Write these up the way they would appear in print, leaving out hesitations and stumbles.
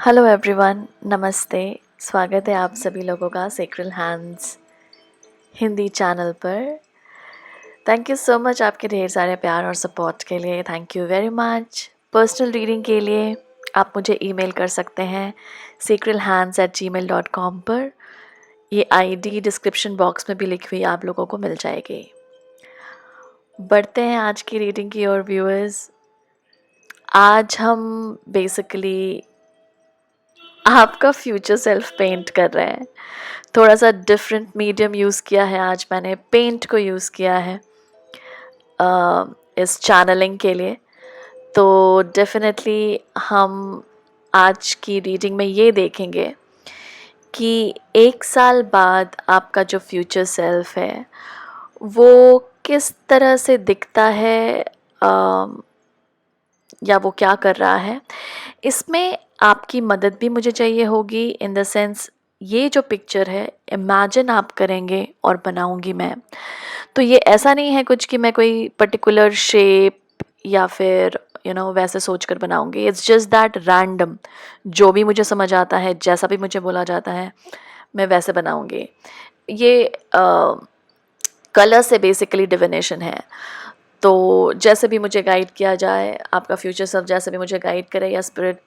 Hello everyone, नमस्ते। स्वागत है आप सभी लोगों का सेक्रेल हैंड्स हिंदी चैनल पर। थैंक यू सो मच आपके ढेर सारे प्यार और सपोर्ट के लिए। Thank you very much. Personal reading के लिए आप मुझे ईमेल कर सकते हैं sacralhands@gmail.com पर। ये आईडी डिस्क्रिप्शन बॉक्स में भी लिखी हुई आप लोगों को मिल जाएगी। बढ़ते हैं आज की रीडिंग की ओर व्यूअर्स। आज हम बेसिकली आपका फ्यूचर सेल्फ पेंट कर रहे हैं। थोड़ा सा डिफरेंट मीडियम यूज़ किया है आज मैंने, पेंट को यूज़ किया है इस चैनलिंग के लिए। तो डेफिनेटली हम आज की रीडिंग में ये देखेंगे कि 1 साल बाद आपका जो फ्यूचर सेल्फ है वो किस तरह से दिखता है, या वो क्या कर रहा है। इसमें आपकी मदद भी मुझे चाहिए होगी, इन द सेंस ये जो पिक्चर है इमेजिन आप करेंगे और बनाऊंगी मैं। तो ये ऐसा नहीं है कुछ कि मैं कोई पर्टिकुलर शेप या फिर वैसे सोच कर बनाऊंगी। इट्स जस्ट दैट रैंडम, जो भी मुझे समझ आता है, जैसा भी मुझे बोला जाता है मैं वैसे बनाऊंगी। ये कलर से बेसिकली डिविनेशन है। तो जैसे भी मुझे गाइड किया जाए, आपका फ्यूचर सेल्फ जैसे भी मुझे गाइड करे या स्पिरिट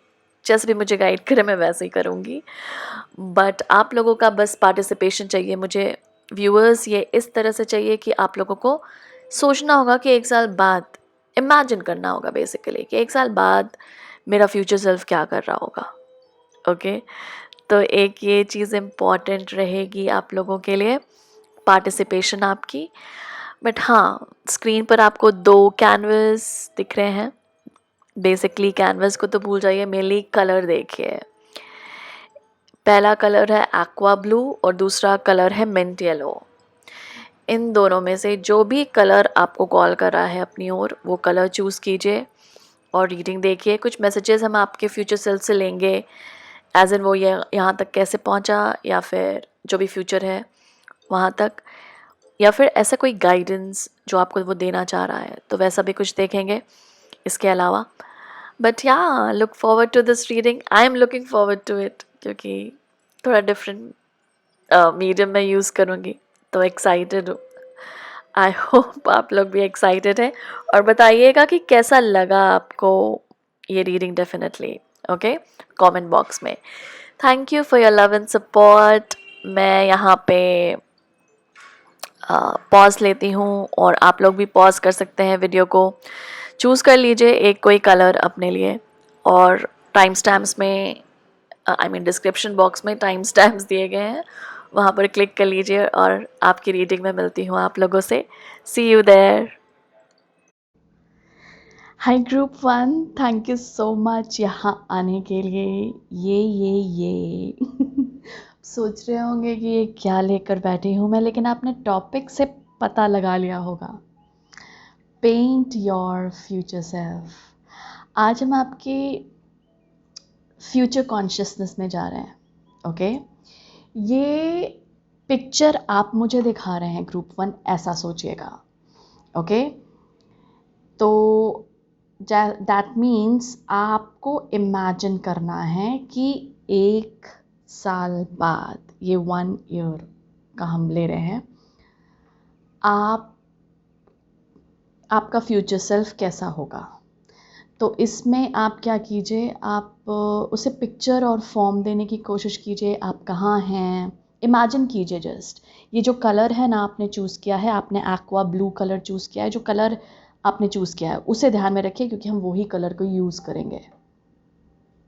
जैसे भी मुझे गाइड करे, मैं वैसे ही करूँगी। बट आप लोगों का बस पार्टिसिपेशन चाहिए मुझे व्यूअर्स। ये इस तरह से चाहिए कि आप लोगों को सोचना होगा कि 1 साल बाद, इमेजिन करना होगा बेसिकली कि 1 साल बाद मेरा फ्यूचर सेल्फ क्या कर रहा होगा। ओके, तो एक ये चीज़ इम्पॉर्टेंट रहेगी आप लोगों के लिए, पार्टिसिपेशन आपकी। बट हाँ, स्क्रीन पर आपको 2 कैनवस दिख रहे हैं। बेसिकली कैनवस को तो भूल जाइए, मेनली कलर देखिए। पहला कलर है एक्वा ब्लू और दूसरा कलर है मिंट येलो। इन दोनों में से जो भी कलर आपको कॉल कर रहा है अपनी ओर, वो कलर चूज़ कीजिए और रीडिंग देखिए। कुछ मैसेजेस हम आपके फ्यूचर सेल्फ से लेंगे, एज इन वो ये यहाँ तक कैसे पहुँचा, या फिर जो भी फ्यूचर है वहाँ तक, या फिर ऐसा कोई गाइडेंस जो आपको वो देना चाह रहा है, तो वैसा भी कुछ देखेंगे इसके अलावा। But yeah look forward to this reading, I am looking forward to it, क्योंकि थोड़ा डिफरेंट मीडियम में यूज़ करूँगी, तो एक्साइटेड हूँ। आई होप आप लोग भी एक्साइटेड हैं और बताइएगा कि कैसा लगा आपको ये reading definitely. Okay, comment box में। Thank you for your love and support. मैं यहाँ पे पॉज लेती हूँ और आप लोग भी पॉज कर सकते हैं वीडियो को। चूज़ कर लीजिए एक कोई कलर अपने लिए, और टाइम स्टैम्प्स में डिस्क्रिप्शन बॉक्स में टाइम स्टैम्प्स दिए गए हैं, वहाँ पर क्लिक कर लीजिए और आपकी रीडिंग में मिलती हूँ आप लोगों से। See you there. Hi group 1, thank you so much यहाँ आने के लिए। ये सोच रहे होंगे कि ये क्या लेकर बैठी हूँ मैं, लेकिन आपने टॉपिक से पता लगा लिया होगा, पेंट योर फ्यूचर सेल्फ। आज हम आपकी फ्यूचर कॉन्शियसनेस में जा रहे हैं। ओके, ये पिक्चर आप मुझे दिखा रहे हैं ग्रुप 1, ऐसा सोचिएगा। ओके, तो दैट मीन्स आपको इमेजिन करना है कि 1 साल बाद, ये 1 ईयर का हम ले रहे हैं, आपका फ्यूचर सेल्फ कैसा होगा। तो इसमें आप क्या कीजिए, आप उसे पिक्चर और फॉर्म देने की कोशिश कीजिए। आप कहाँ हैं, इमेजिन कीजिए। जस्ट ये जो कलर है ना आपने चूज़ किया है, आपने एक्वा ब्लू कलर चूज़ किया है, जो कलर आपने चूज़ किया है उसे ध्यान में रखिए, क्योंकि हम वही कलर को यूज़ करेंगे।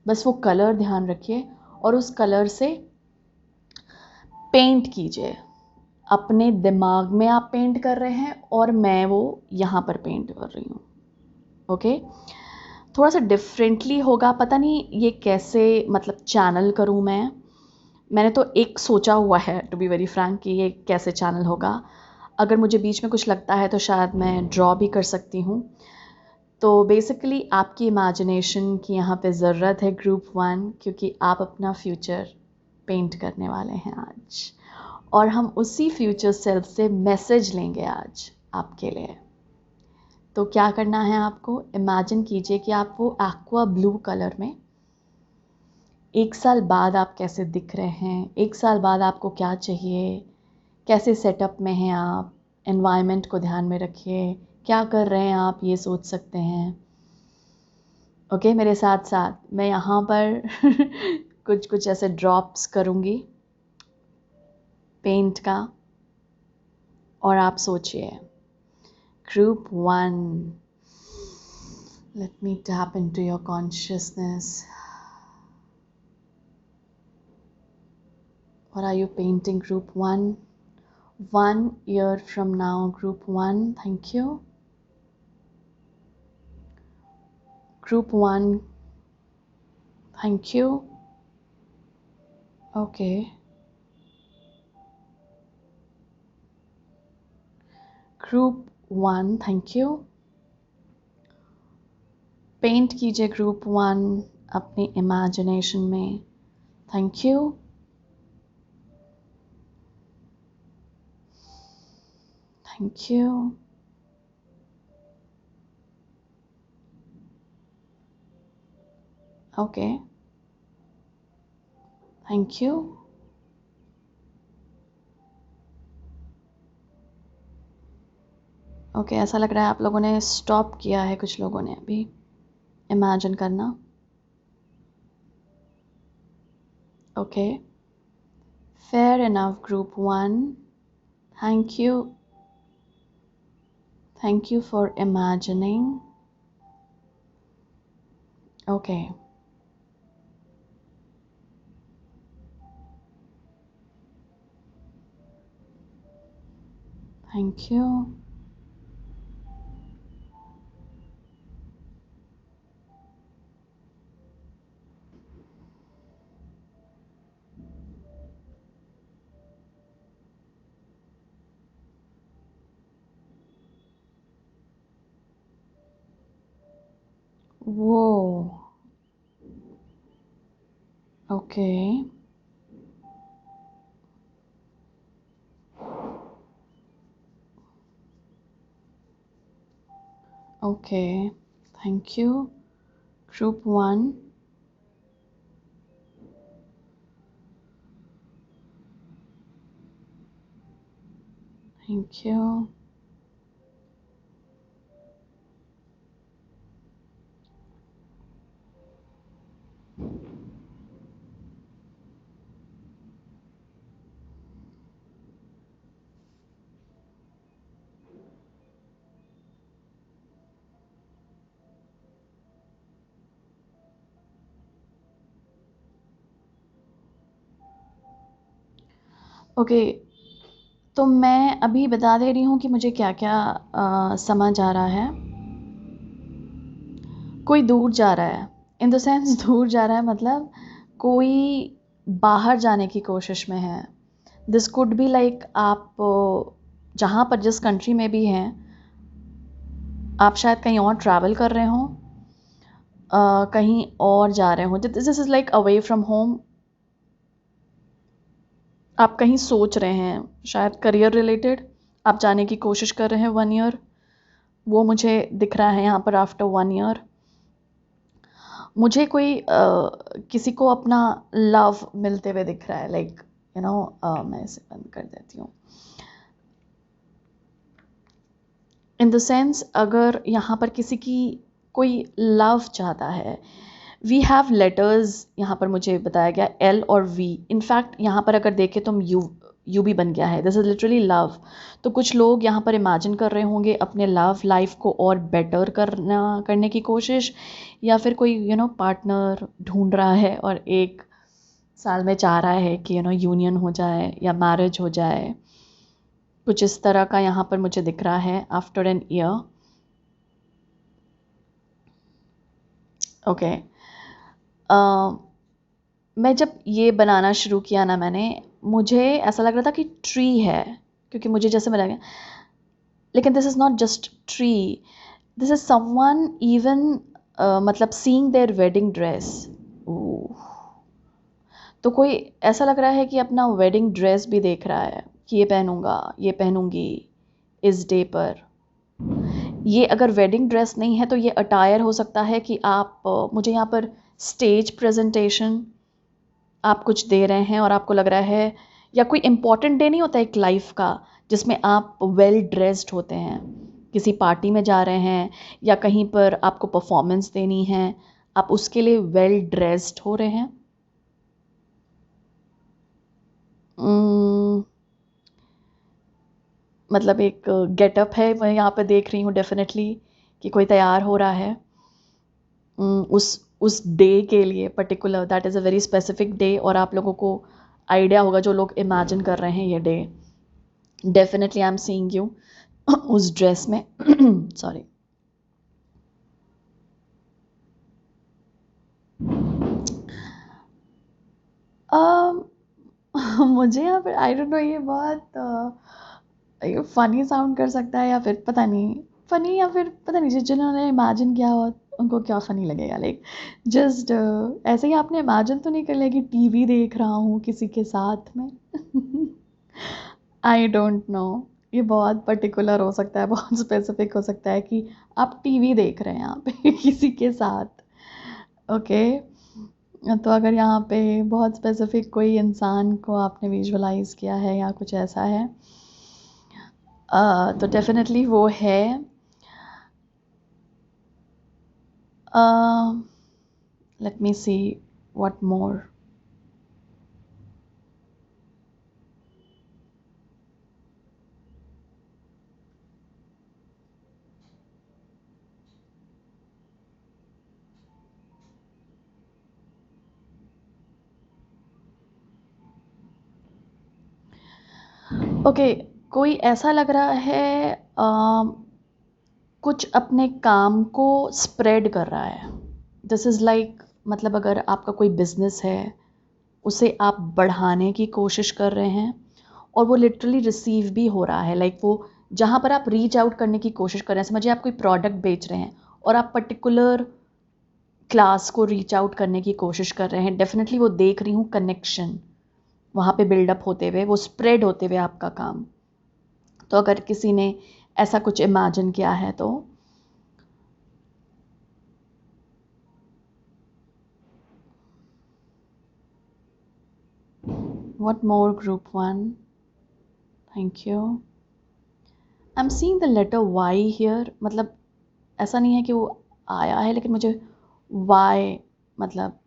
बस वो कलर ध्यान रखिए और उस कलर से पेंट कीजिए। अपने दिमाग में आप पेंट कर रहे हैं और मैं वो यहाँ पर पेंट कर रही हूँ। ओके, थोड़ा सा डिफरेंटली होगा, पता नहीं ये कैसे चैनल करूँ मैंने तो एक सोचा हुआ है, टू बी वेरी फ्रैंक, कि ये कैसे चैनल होगा। अगर मुझे बीच में कुछ लगता है तो शायद मैं ड्रॉ भी कर सकती हूँ। तो बेसिकली आपकी इमेजिनेशन की यहाँ पे ज़रूरत है ग्रुप 1, क्योंकि आप अपना फ्यूचर पेंट करने वाले हैं आज, और हम उसी फ्यूचर सेल्फ से मैसेज लेंगे आज आपके लिए। तो क्या करना है आपको, इमेजिन कीजिए कि आप वो एक्वा ब्लू कलर में 1 साल बाद आप कैसे दिख रहे हैं, 1 साल बाद आपको क्या चाहिए, कैसे सेटअप में हैं आप, एनवायरनमेंट को ध्यान में रखिए, क्या कर रहे हैं आप ये सोच सकते हैं। ओके, मेरे साथ साथ मैं यहाँ पर कुछ कुछ ऐसे ड्रॉप्स करूँगी पेंट का, और आप सोचिए। Group 1, let me tap into your consciousness. What are you painting, group 1? 1 year from now, group 1, thank you. Group 1, thank you. Okay. Group 1, thank you. Paint कीजिए ग्रुप 1 अपनी इमेजिनेशन में। Thank you. Thank you. Okay, thank you. Okay, ऐसा लग रहा है आप लोगों ने स्टॉप किया है, कुछ लोगों ने अभी इमेजिन करना। Okay, fair enough group 1, thank you. Thank you for imagining. Okay, thank you. वो okay, okay, thank you group 1। Thank you. Okay, तो मैं अभी बता दे रही हूँ कि मुझे क्या क्या समझ आ रहा है। कोई दूर जा रहा है, इन द सेंस दूर जा रहा है मतलब कोई बाहर जाने की कोशिश में है। दिस कुड बी लाइक आप जहाँ पर जिस कंट्री में भी हैं, आप शायद कहीं और ट्रैवल कर रहे हों, कहीं और जा रहे हों। This is like away from home. आप कहीं सोच रहे हैं, शायद करियर रिलेटेड आप जाने की कोशिश कर रहे हैं 1 ईयर, वो मुझे दिख रहा है यहाँ पर आफ्टर 1 ईयर। मुझे कोई किसी को अपना लव मिलते हुए दिख रहा है, लाइक यू नो, मैं इसे बंद कर देती हूँ। इन द सेंस अगर यहाँ पर किसी की कोई लव चाहता है, वी हैव लेटर्स यहाँ पर मुझे बताया गया L और V। इनफैक्ट यहाँ पर अगर देखें तो यू भी बन गया है। This is literally love. तो कुछ लोग यहाँ पर इमेजिन कर रहे होंगे अपने लव लाइफ को और बेटर करने की कोशिश, या फिर कोई पार्टनर ढूंढ रहा है और 1 साल में चाह रहा है कि यूनियन हो जाए या मैरिज हो जाए। कुछ इस तरह का यहाँ पर मुझे दिख रहा है आफ्टर एन ईयर। ओके, मैं जब ये बनाना शुरू किया ना, मुझे ऐसा लग रहा था कि ट्री है, क्योंकि मुझे जैसे मिला गया, लेकिन this is not just tree, this is someone even मतलब सीइंग देयर वेडिंग ड्रेस। तो कोई ऐसा लग रहा है कि अपना वेडिंग ड्रेस भी देख रहा है कि ये पहनूंगा, ये पहनूंगी इस डे पर। ये अगर वेडिंग ड्रेस नहीं है तो ये अटायर हो सकता है कि आप मुझे यहाँ पर स्टेज प्रेजेंटेशन आप कुछ दे रहे हैं और आपको लग रहा है, या कोई इम्पॉर्टेंट डे नहीं होता एक लाइफ का जिसमें आप वेल ड्रेस्ड होते हैं, किसी पार्टी में जा रहे हैं या कहीं पर आपको परफॉर्मेंस देनी है, आप उसके लिए वेल ड्रेस्ड हो रहे हैं। मतलब एक गेटअप है, मैं यहाँ पे देख रही हूँ डेफिनेटली कि कोई तैयार हो रहा है उस डे के लिए particular. That is a very specific day, और आप लोगों को आइडिया होगा जो लोग इमेजिन कर रहे हैं ये day. Definitely I am seeing you उस ड्रेस में सॉरी। मुझे यहाँ पे आई डोंट नो, ये बहुत फनी साउंड कर सकता है या फिर पता नहीं फनी, या फिर पता नहीं जिन्होंने इमेजिन किया हो उनको क्या फ़नी लगेगा। लाइक जस्ट ऐसे ही आपने इमेजिन तो नहीं कर लिया कि टीवी देख रहा हूँ किसी के साथ में। आई डोंट नो, ये बहुत पर्टिकुलर हो सकता है, बहुत स्पेसिफिक हो सकता है कि आप टीवी देख रहे हैं यहाँ पे किसी के साथ। ओके, तो अगर यहाँ पे बहुत स्पेसिफिक कोई इंसान को आपने विजुअलाइज किया है या कुछ ऐसा है, तो डेफिनेटली वो है let me see what more. Okay, कोई ऐसा लग रहा है कुछ अपने काम को स्प्रेड कर रहा है। दिस इज़ लाइक, मतलब अगर आपका कोई बिजनेस है उसे आप बढ़ाने की कोशिश कर रहे हैं और वो लिटरली रिसीव भी हो रहा है। लाइक वो जहाँ पर आप रीच आउट करने की कोशिश कर रहे हैं, समझिए आप कोई प्रोडक्ट बेच रहे हैं और आप पर्टिकुलर क्लास को रीच आउट करने की कोशिश कर रहे हैं, डेफिनेटली वो देख रही हूँ कनेक्शन वहाँ पे बिल्डअप होते हुए, वो स्प्रेड होते हुए आपका काम। तो अगर किसी ने ऐसा कुछ इमेजिन किया है तो what more group 1, thank you। I am seeing the letter Y here, मतलब ऐसा नहीं है कि वो आया है, लेकिन मुझे वाई, मतलब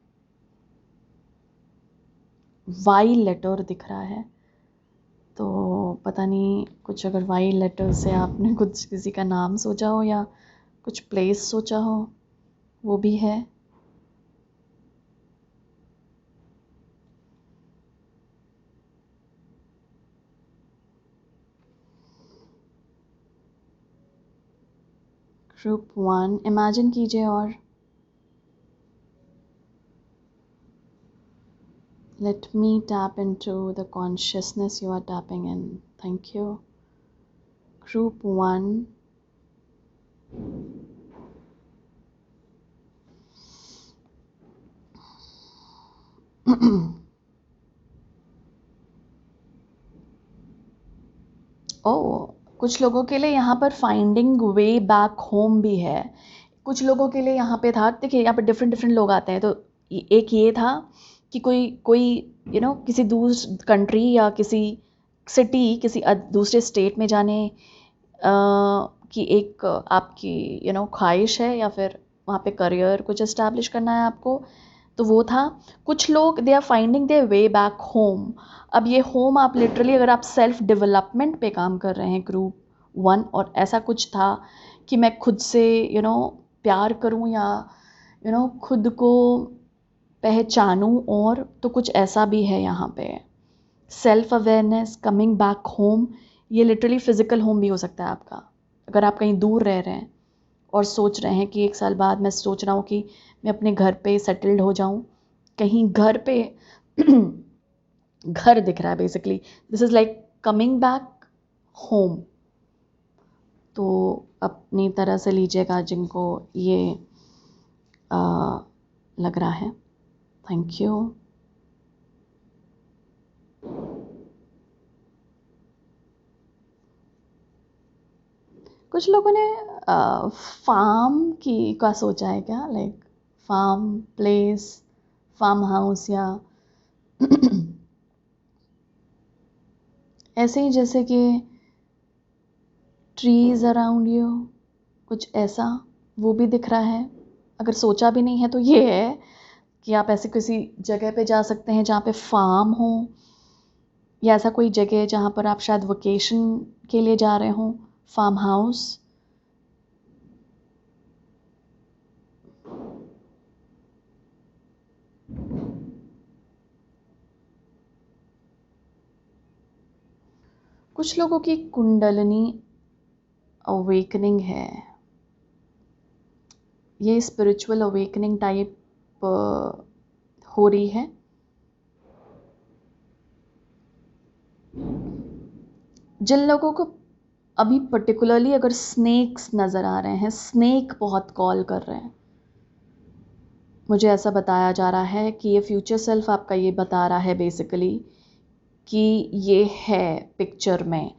वाई लेटर दिख रहा है। तो पता नहीं कुछ, अगर वाई लेटर से आपने कुछ किसी का नाम सोचा हो या कुछ प्लेस सोचा हो, वो भी है। ग्रुप 1 इमेजिन कीजिए और let me tap into the consciousness you are tapping in. Thank you. Group 1, ओह, कुछ लोगों के लिए यहाँ पर फाइंडिंग वे बैक होम भी है। कुछ लोगों के लिए यहाँ पे था, देखिए यहाँ पे डिफरेंट डिफरेंट लोग आते हैं, तो एक ये था कि कोई कोई किसी दूसरी कंट्री या किसी सिटी, किसी दूसरे स्टेट में जाने की एक आपकी ख्वाहिश है, या फिर वहाँ पे करियर कुछ इस्टेब्लिश करना है आपको, तो वो था। कुछ लोग they are finding their way back home. अब ये होम आप लिटरली, अगर आप सेल्फ डेवलपमेंट पे काम कर रहे हैं ग्रुप 1, और ऐसा कुछ था कि मैं खुद से प्यार करूं या खुद को पहचानूं, और तो कुछ ऐसा भी है यहाँ पे। Self awareness, coming back home, ये लिटरली फिजिकल होम भी हो सकता है आपका। अगर आप कहीं दूर रह रहे हैं और सोच रहे हैं कि 1 साल बाद मैं सोच रहा हूँ कि मैं अपने घर पे सेटल्ड हो जाऊँ, कहीं घर पे घर दिख रहा है basically, this is like coming back home. तो अपनी तरह से लीजिएगा जिनको ये लग रहा है। Thank you. कुछ लोगों ने फार्म का सोचा है क्या, like farm place, farm house, या ऐसे ही जैसे कि ट्रीज़ अराउंड यू, कुछ ऐसा वो भी दिख रहा है। अगर सोचा भी नहीं है तो ये है कि आप ऐसे किसी जगह पे जा सकते हैं जहाँ पे फार्म हो, या ऐसा कोई जगह जहाँ पर आप शायद वोकेशन के लिए जा रहे हों, फार्म हाउस। कुछ लोगों की कुंडलिनी अवेकनिंग है, ये स्पिरिचुअल अवेकनिंग टाइप हो रही है। जिन लोगों को अभी पर्टिकुलरली अगर स्नेक्स नज़र आ रहे हैं, स्नेक बहुत कॉल कर रहे हैं, मुझे ऐसा बताया जा रहा है कि ये फ्यूचर सेल्फ आपका ये बता रहा है बेसिकली कि ये है पिक्चर में।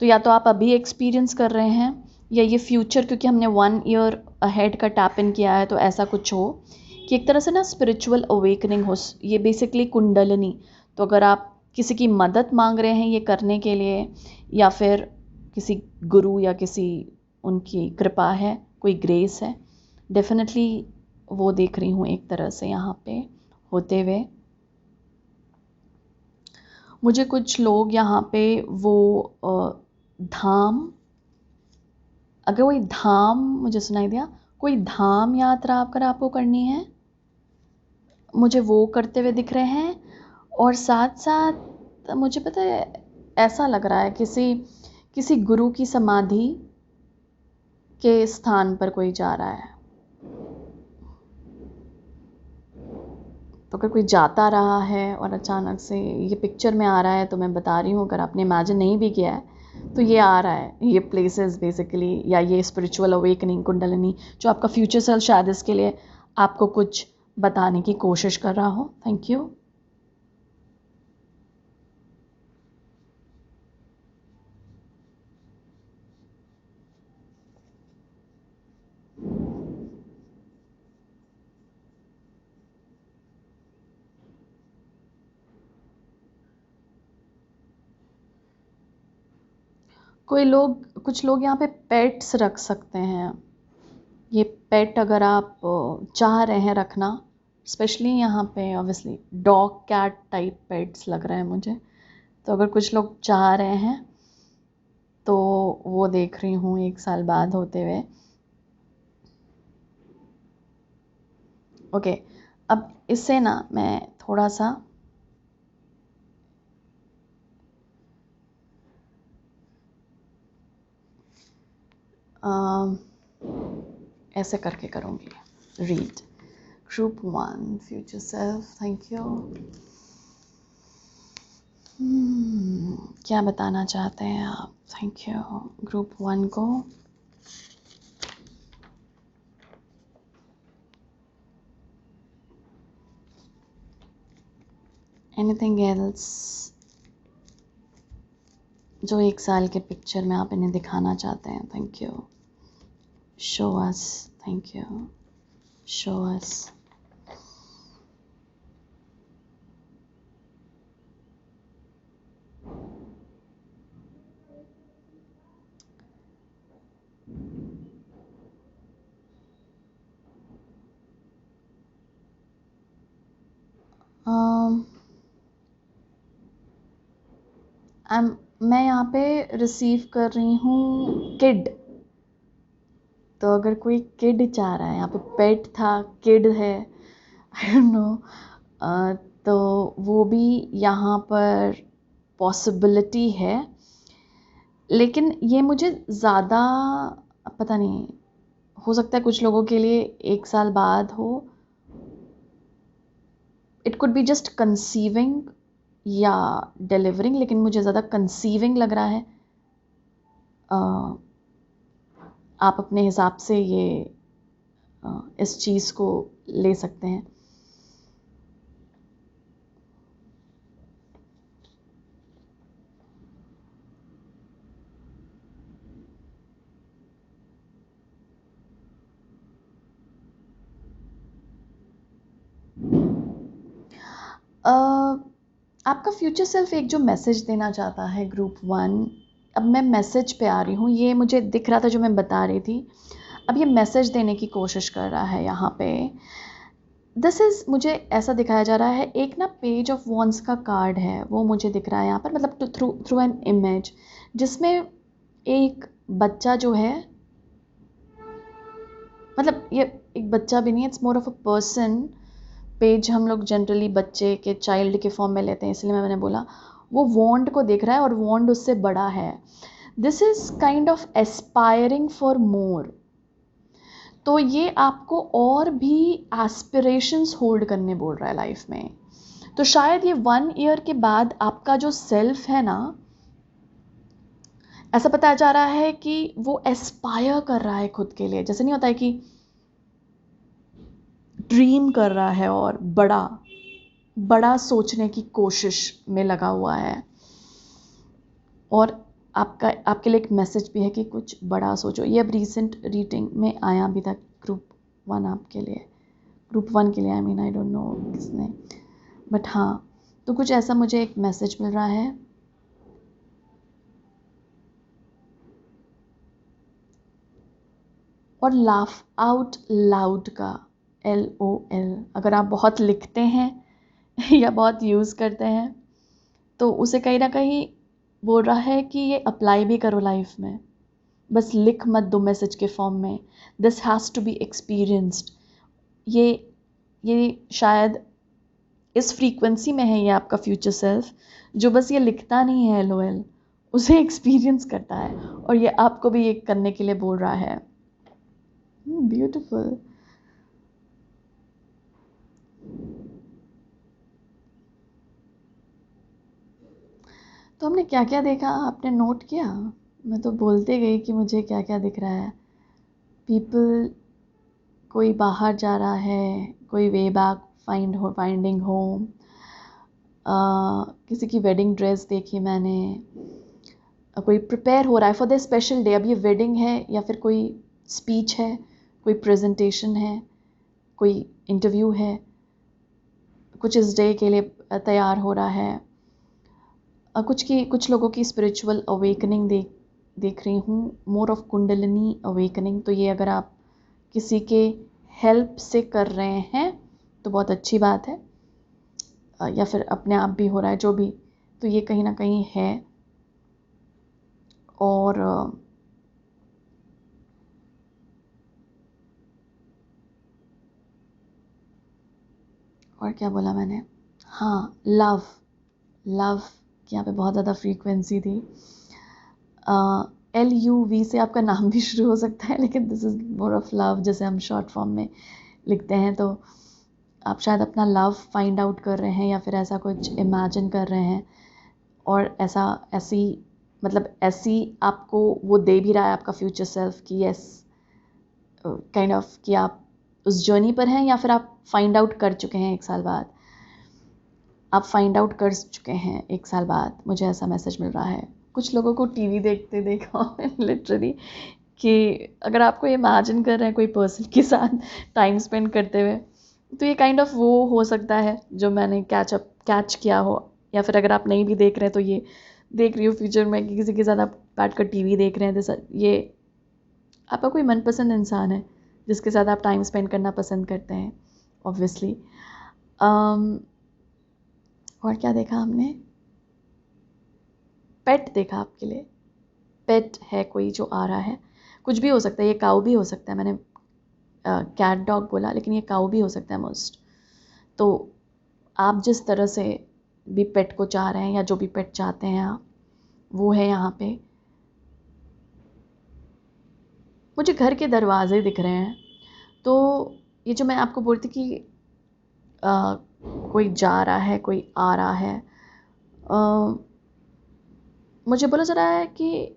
तो या तो आप अभी एक्सपीरियंस कर रहे हैं, या ये फ्यूचर, क्योंकि हमने 1 ईयर अहेड का टैप इन किया है, तो ऐसा कुछ हो कि एक तरह से ना स्पिरिचुअल अवेकनिंग हो। ये बेसिकली कुंडलिनी। तो अगर आप किसी की मदद मांग रहे हैं ये करने के लिए, या फिर किसी गुरु या किसी उनकी कृपा है, कोई ग्रेस है, डेफिनेटली वो देख रही हूँ एक तरह से यहाँ पे होते हुए। मुझे कुछ लोग यहाँ पे वो धाम, अगर कोई धाम, मुझे सुनाई दिया कोई धाम यात्रा अगर आपको करनी है, मुझे वो करते हुए दिख रहे हैं। और साथ साथ मुझे पता है, ऐसा लग रहा है किसी किसी गुरु की समाधि के स्थान पर कोई जा रहा है। तो अगर कोई जाता रहा है और अचानक से ये पिक्चर में आ रहा है, तो मैं बता रही हूँ, अगर आपने इमेजिन नहीं भी किया है तो ये आ रहा है, ये प्लेसेस बेसिकली, या ये स्पिरिचुअल अवेकनिंग कुंडलिनी जो आपका फ्यूचर सेल्फ शायद इसके लिए आपको कुछ बताने की कोशिश कर रहा हो। Thank you. कुछ लोग यहाँ पे पेट्स रख सकते हैं। ये पेट अगर आप चाह रहे हैं रखना, स्पेशली यहाँ पे obviously dog cat type pets लग रहे हैं मुझे। तो अगर कुछ लोग चाह रहे हैं तो वो देख रही हूँ 1 साल बाद होते हुए। ओके, अब इससे ना मैं थोड़ा सा ऐसे करके करूँगी read. Group 1 future self, thank you. क्या बताना चाहते हैं आप? थैंक यू ग्रुप 1 को। एनीथिंग एल्स जो 1 साल के पिक्चर में आप इन्हें दिखाना चाहते हैं? Thank you. Show us, thank you. Show us. मैं यहाँ पे रिसीव कर रही हूँ किड। तो अगर कोई किड चाह रहा है, यहाँ पे पेट था, किड है, आई डोंट नो, तो वो भी यहाँ पर पॉसिबिलिटी है। लेकिन ये मुझे ज़्यादा पता नहीं, हो सकता है कुछ लोगों के लिए 1 साल बाद हो। It could be just conceiving या डिलीवरिंग, लेकिन मुझे ज़्यादा कंसीविंग लग रहा है। आप अपने हिसाब से ये इस चीज़ को ले सकते हैं। आपका फ्यूचर सेल्फ एक जो मैसेज देना चाहता है ग्रुप 1, अब मैं मैसेज पे आ रही हूँ, ये मुझे दिख रहा था जो मैं बता रही थी, अब ये मैसेज देने की कोशिश कर रहा है यहाँ पे। दिस इज़, मुझे ऐसा दिखाया जा रहा है, एक ना पेज ऑफ वॉन्ड्स का कार्ड है वो मुझे दिख रहा है यहाँ पर, मतलब थ्रू एन इमेज, जिसमें एक बच्चा जो है, मतलब ये एक बच्चा भी नहीं, it's more of a person. Page हम लोग जनरली बच्चे के, चाइल्ड के फॉर्म में लेते हैं, इसलिए मैंने बोला, वो वॉन्ड को देख रहा है और वॉन्ड उससे बड़ा है। This is kind of aspiring for more. तो ये आपको और भी एस्पिरेशंस होल्ड करने बोल रहा है लाइफ में। तो शायद ये 1 ईयर के बाद आपका जो सेल्फ है ना, ऐसा बताया जा रहा है कि वो एस्पायर कर रहा है खुद के लिए। जैसे नहीं होता है कि ड्रीम कर रहा है और बड़ा बड़ा सोचने की कोशिश में लगा हुआ है। और आपके लिए एक मैसेज भी है कि कुछ बड़ा सोचो। ये अब रीसेंट रीडिंग में आया भी था ग्रुप 1 आपके लिए, ग्रुप 1 के लिए, I mean I don't know किसने, बट हाँ, तो कुछ ऐसा मुझे एक मैसेज मिल रहा है। और लाफ आउट लाउड का LOL, अगर आप बहुत लिखते हैं या बहुत यूज़ करते हैं तो उसे कहीं ना कहीं बोल रहा है कि ये अप्लाई भी करो लाइफ में, बस लिख मत दो मैसेज के फॉर्म में। This has to be experienced. ये शायद इस फ्रीक्वेंसी में है ये आपका फ्यूचर सेल्फ, जो बस ये लिखता नहीं है LOL, उसे एक्सपीरियंस करता है, और ये आपको भी ये करने के लिए बोल रहा है। ब्यूटीफुल। तो हमने क्या क्या देखा, आपने नोट किया? मैं तो बोलते गई कि मुझे क्या क्या दिख रहा है। पीपल, कोई बाहर जा रहा है, कोई वे बैक फाइंडिंग होम, किसी की वेडिंग ड्रेस देखी मैंने, कोई प्रिपेयर हो रहा है फॉर द स्पेशल डे। अब ये वेडिंग है या फिर कोई स्पीच है, कोई प्रेजेंटेशन है, कोई इंटरव्यू है, कुछ इस डे के लिए तैयार हो रहा है। कुछ लोगों की स्पिरिचुअल अवेकनिंग देख रही हूँ, मोर ऑफ कुंडलिनी अवेकनिंग। तो ये अगर आप किसी के हेल्प से कर रहे हैं तो बहुत अच्छी बात है, या फिर अपने आप भी हो रहा है, जो भी, तो ये कहीं ना कहीं है। और क्या बोला मैंने, हाँ, लव की यहाँ पे बहुत ज़्यादा फ्रीक्वेंसी थी। LUV से आपका नाम भी शुरू हो सकता है, लेकिन this is more of love, जैसे हम शॉर्ट फॉर्म में लिखते हैं। तो आप शायद अपना लव फाइंड आउट कर रहे हैं या फिर ऐसा कुछ इमेजिन कर रहे हैं, और ऐसी आपको वो दे भी रहा है आपका फ्यूचर सेल्फ कि यस, काइंड ऑफ कि आप उस जर्नी पर हैं, या फिर आप फाइंड आउट कर चुके हैं 1 साल बाद। आप फाइंड आउट कर चुके हैं 1 साल बाद, मुझे ऐसा मैसेज मिल रहा है। कुछ लोगों को टीवी देखते देखा लिटरली, कि अगर आपको इमेजिन कर रहे हैं कोई पर्सन के साथ टाइम स्पेंड करते हुए, तो ये काइंड ऑफ वो हो सकता है जो मैंने कैच किया हो। या फिर अगर आप नहीं भी देख रहे हैं तो ये देख रही हो फ्यूचर में कि किसी के साथ आप बैठ कर टीवी देख रहे हैं, ये आपका कोई मनपसंद इंसान है जिसके साथ आप टाइम स्पेंड करना पसंद करते हैं, ऑब्वियसली। और क्या देखा हमने, पेट देखा आपके लिए। पेट है कोई जो आ रहा है, कुछ भी हो सकता है, ये काऊ भी हो सकता है, मैंने कैट डॉग बोला लेकिन ये काऊ भी हो सकता है मोस्ट। तो आप जिस तरह से भी पेट को चाह रहे हैं, या जो भी पेट चाहते हैं आप, वो है यहाँ पे। मुझे घर के दरवाजे दिख रहे हैं। तो ये जो मैं आपको बोलती कि कोई जा रहा है, कोई आ रहा है, मुझे बोला जा रहा है कि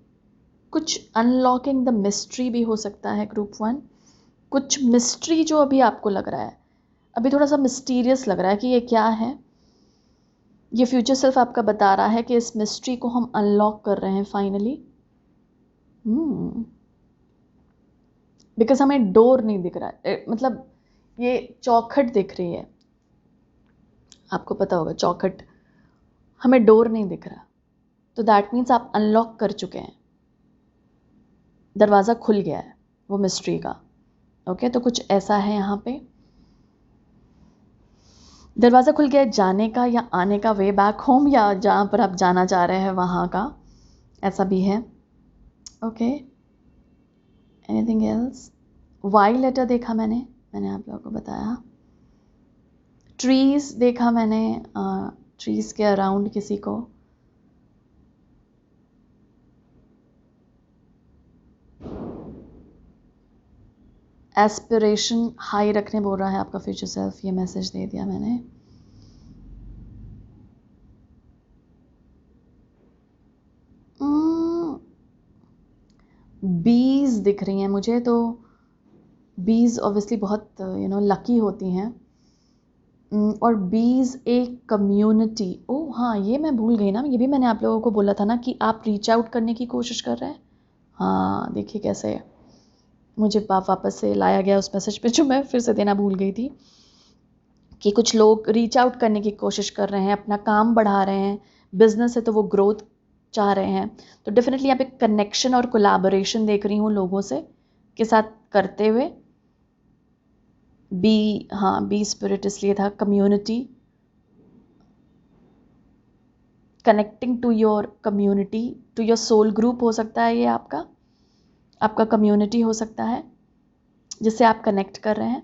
कुछ अनलॉकिंग द मिस्ट्री भी हो सकता है ग्रुप 1। कुछ मिस्ट्री जो अभी आपको लग रहा है, अभी थोड़ा सा मिस्टीरियस लग रहा है कि ये क्या है, ये फ्यूचर सेल्फ आपका बता रहा है कि इस मिस्ट्री को हम अनलॉक कर रहे हैं फाइनली। बिकॉज हमें डोर नहीं दिख रहा है, मतलब ये चौखट दिख रही है, आपको पता होगा चौखट, हमें डोर नहीं दिख रहा, तो दैट मीन्स आप अनलॉक कर चुके हैं, दरवाज़ा खुल गया है वो मिस्ट्री का। ओके, तो कुछ ऐसा है यहाँ पे, दरवाज़ा खुल गया है जाने का या आने का, वे बैक होम, या जहाँ पर आप जाना चाह रहे हैं वहाँ का, ऐसा भी है। Okay, anything else? Y letter देखा मैंने आप लोगों को बताया। ट्रीज़ देखा मैंने, ट्रीज़ के अराउंड किसी को। एस्पिरेशन हाई रखने बोल रहा है आपका फ्यूचर सेल्फ, ये मैसेज दे दिया मैंने। बीज दिख रही हैं मुझे, तो बीज ऑब्वियसली बहुत लकी होती हैं। और बीज एक कम्युनिटी, ओह हाँ ये मैं भूल गई ना, ये भी मैंने आप लोगों को बोला था ना कि आप रीच आउट करने की कोशिश कर रहे हैं। हाँ देखिए कैसे मुझे वापस से लाया गया उस मैसेज पे जो मैं फिर से देना भूल गई थी, कि कुछ लोग रीच आउट करने की कोशिश कर रहे हैं, अपना काम बढ़ा रहे हैं, बिजनेस है तो वो ग्रोथ चाह रहे हैं। तो डेफिनेटली यहाँ पे कनेक्शन और कोलैबोरेशन देख रही हूँ लोगों से के साथ करते हुए। बी, हाँ बी स्पिरिट इसलिए था, community, connecting to your community, to your soul group हो सकता है, ये आपका कम्युनिटी हो सकता है जिससे आप कनेक्ट कर रहे हैं।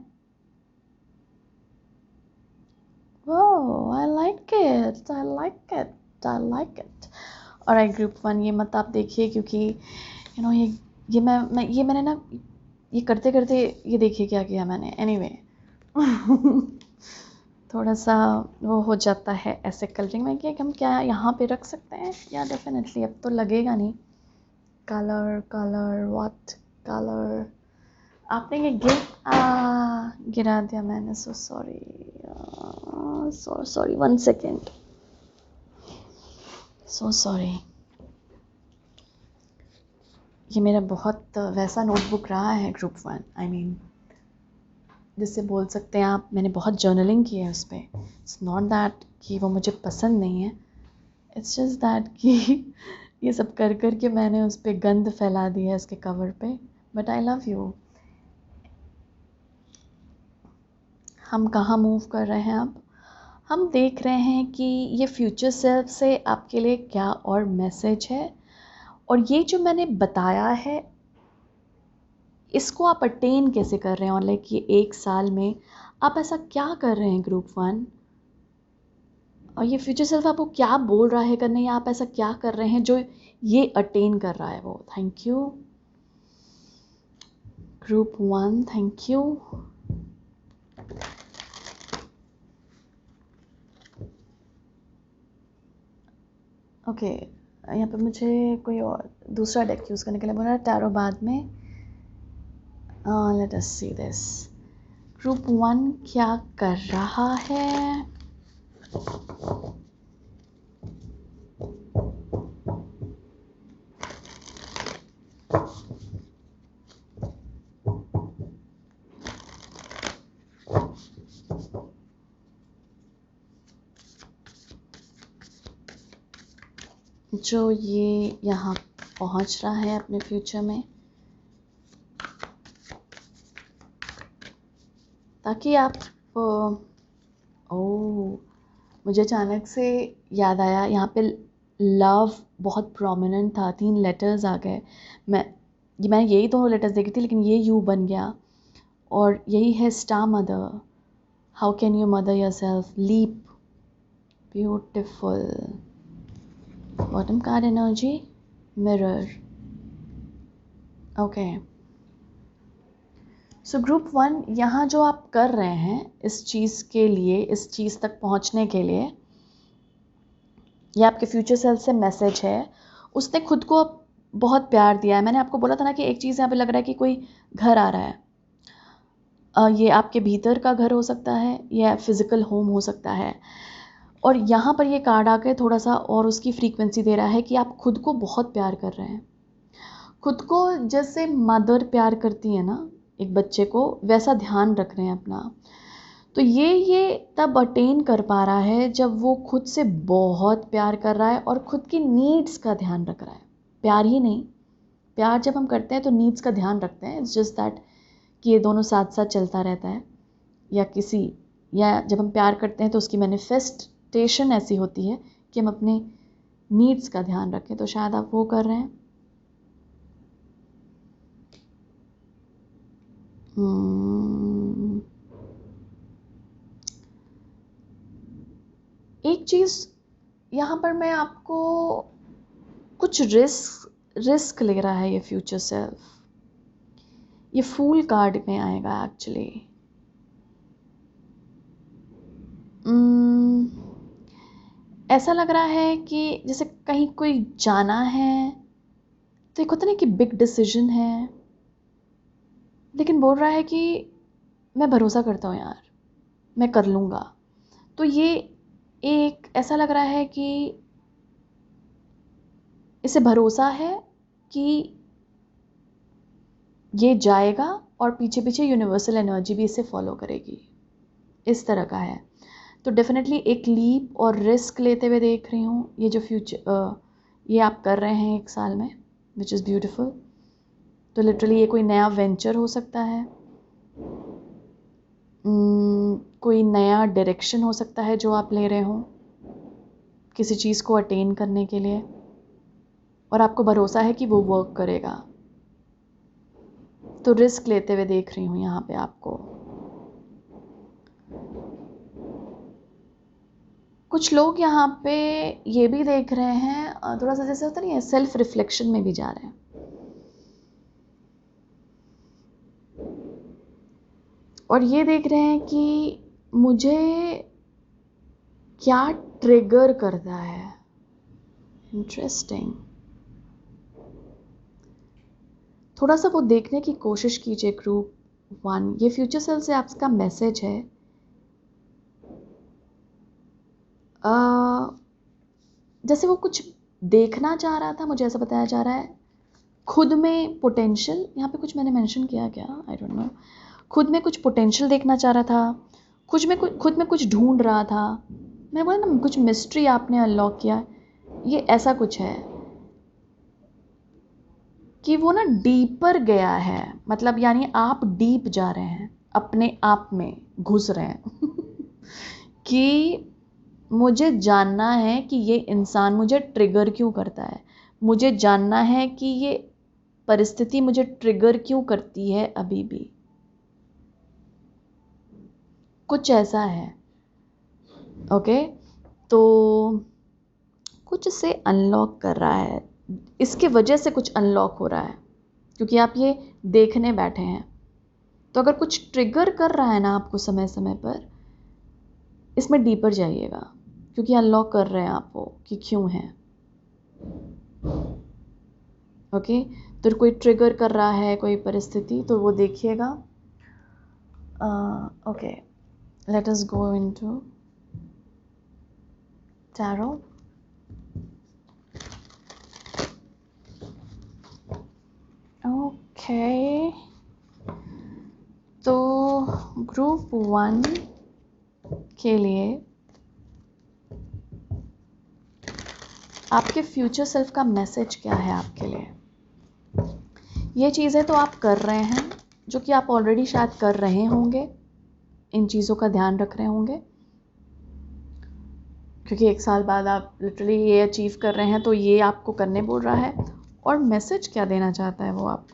I like it, I like it, I like it. और आई ग्रुप 1 ये मत आप देखिए, क्योंकि ये मैंने ना ये करते करते ये देखिए क्या किया मैंने, एनीवे थोड़ा सा वो हो जाता है ऐसे कलरिंग में कि हम क्या यहाँ पे रख सकते हैं, या डेफिनेटली अब तो लगेगा नहीं। कलर व्हाट कलर, आपने ये गिरा दिया मैंने, so sorry 1 second, so sorry. ये मेरा बहुत वैसा नोटबुक रहा है ग्रुप 1, आई मीन जिससे बोल सकते हैं आप, मैंने बहुत जर्नलिंग की है उस पर। इट्स नॉट दैट कि वो मुझे पसंद नहीं है, इट्स जस्ट दैट कि ये सब कर कर के मैंने उस पर गंद फैला दी है इसके कवर पे। But I love you. हम कहाँ मूव कर रहे हैं अब? हम देख रहे हैं कि ये फ्यूचर सेल्फ से आपके लिए क्या और मैसेज है, और ये जो मैंने बताया है इसको आप अटेन कैसे कर रहे हैं, और लाइक ये 1 साल में आप ऐसा क्या कर रहे हैं ग्रुप 1, और ये फ्यूचर सेल्फ आपको क्या बोल रहा है करने, या आप ऐसा क्या कर रहे हैं जो ये अटेन कर रहा है वो। Thank you group 1, thank you. Okay, यहाँ पे मुझे कोई और दूसरा डेक यूज़ करने के लिए बोला है, टैरो बाद में। Late us see this, group 1 क्या कर रहा है? जो ये यहाँ पहुँच रहा है अपने फ्यूचर में, ताकि आप मुझे अचानक से याद आया, यहाँ पे लव बहुत प्रोमिनेंट था, 3 लेटर्स आ गए। मैंने यही दोनों लेटर्स देखे थे, लेकिन ये यू बन गया, और यही है star mother, how can you mother yourself, leap, beautiful. Bottom card energy, mirror. Okay, so group 1 यहाँ जो आप कर रहे हैं इस चीज़ के लिए, इस चीज़ तक पहुँचने के लिए, ये आपके फ्यूचर सेल्फ से मैसेज है। उसने खुद को बहुत प्यार दिया है। मैंने आपको बोला था ना कि एक चीज़ यहाँ पे लग रहा है कि कोई घर आ रहा है, ये आपके भीतर का घर हो सकता है या फिज़िकल होम हो सकता है। और यहाँ पर ये कार्ड आके थोड़ा सा और उसकी फ्रीक्वेंसी दे रहा है कि आप खुद को बहुत प्यार कर रहे हैं। खुद को जैसे मदर प्यार करती है ना एक बच्चे को, वैसा ध्यान रख रहे हैं अपना। तो ये तब अटेन कर पा रहा है जब वो खुद से बहुत प्यार कर रहा है और खुद की नीड्स का ध्यान रख रहा है। प्यार ही नहीं, प्यार जब हम करते हैं तो नीड्स का ध्यान रखते हैं। इट्स जस्ट दैट कि ये दोनों साथ साथ चलता रहता है। या जब हम प्यार करते हैं तो उसकी मैनिफेस्टेशन ऐसी होती है कि हम अपने नीड्स का ध्यान रखें। तो शायद आप वो कर रहे हैं। एक चीज़ यहाँ पर मैं आपको कुछ रिस्क ले रहा है ये फ्यूचर सेल्फ। ये फूल कार्ड में आएगा एक्चुअली। ऐसा लग रहा है कि जैसे कहीं कोई जाना है, तो एक होता नहीं कि बिग डिसीजन है, लेकिन बोल रहा है कि मैं भरोसा करता हूँ यार, मैं कर लूँगा। तो ये एक ऐसा लग रहा है कि इसे भरोसा है कि ये जाएगा और पीछे पीछे यूनिवर्सल एनर्जी भी इसे फॉलो करेगी, इस तरह का है। तो डेफिनेटली एक लीप और रिस्क लेते हुए देख रही हूँ ये जो ये आप कर रहे हैं 1 साल में, विच इज़ ब्यूटिफुल। तो लिटरली ये कोई नया वेंचर हो सकता है, कोई नया डायरेक्शन हो सकता है जो आप ले रहे हो किसी चीज़ को अटेन करने के लिए, और आपको भरोसा है कि वो वर्क करेगा। तो रिस्क लेते हुए देख रही हूँ यहाँ पे आपको। कुछ लोग यहाँ पे ये भी देख रहे हैं, थोड़ा सा जैसे होता नहीं है, सेल्फ रिफ्लेक्शन में भी जा रहे हैं। और ये देख रहे हैं कि मुझे क्या ट्रिगर करता है। इंटरेस्टिंग। थोड़ा सा वो देखने की कोशिश कीजिए ग्रुप 1। ये फ्यूचर सेल से आपका मैसेज है। जैसे वो कुछ देखना चाह रहा था, मुझे ऐसा बताया जा रहा है। खुद में पोटेंशियल, यहाँ पे कुछ मैंने मेंशन किया क्या, आई डोंट नो। खुद में कुछ पोटेंशियल देखना चाह रहा था, खुद में कुछ ढूंढ रहा था। मैं बोला ना, कुछ मिस्ट्री आपने अनलॉक किया। ये ऐसा कुछ है कि वो ना डीपर गया है, मतलब यानी आप डीप जा रहे हैं, अपने आप में घुस रहे हैं कि मुझे जानना है कि ये इंसान मुझे ट्रिगर क्यों करता है, मुझे जानना है कि ये परिस्थिति मुझे ट्रिगर क्यों करती है अभी भी। कुछ ऐसा है। ओके, तो कुछ इसे अनलॉक कर रहा है, इसके वजह से कुछ अनलॉक हो रहा है, क्योंकि आप ये देखने बैठे हैं। तो अगर कुछ ट्रिगर कर रहा है ना आपको समय समय पर, इसमें डीपर जाइएगा, क्योंकि अनलॉक कर रहे हैं आप वो कि क्यों है। ओके, तो कोई ट्रिगर कर रहा है कोई परिस्थिति, तो वो देखिएगा। Okay, let us go into tarot. Okay, तो ग्रुप 1 के लिए आपके फ्यूचर सेल्फ का मैसेज क्या है आपके लिए। ये चीज़ें तो आप कर रहे हैं, जो कि आप ऑलरेडी शायद कर रहे होंगे, इन चीज़ों का ध्यान रख रहे होंगे, क्योंकि 1 साल बाद आप लिटरली ये अचीव कर रहे हैं, तो ये आपको करने बोल रहा है। और मैसेज क्या देना चाहता है वो आप।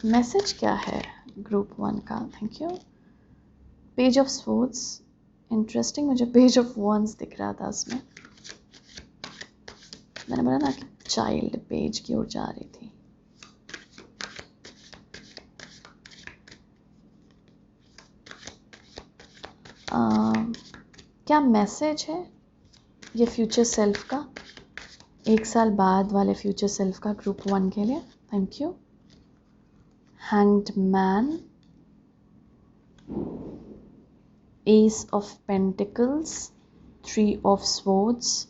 मैसेज क्या है ग्रुप 1 का। Thank you. Page of swords, interesting. मुझे पेज ऑफ वॉन्ड्स दिख रहा था उसमें, मैंने बोला ना कि चाइल्ड पेज की ओर जा रही थी। क्या मैसेज है ये फ्यूचर सेल्फ का, 1 साल बाद वाले फ्यूचर सेल्फ का ग्रुप 1 के लिए। Thank you. Hanged man, S of pentacles, 3 of swords.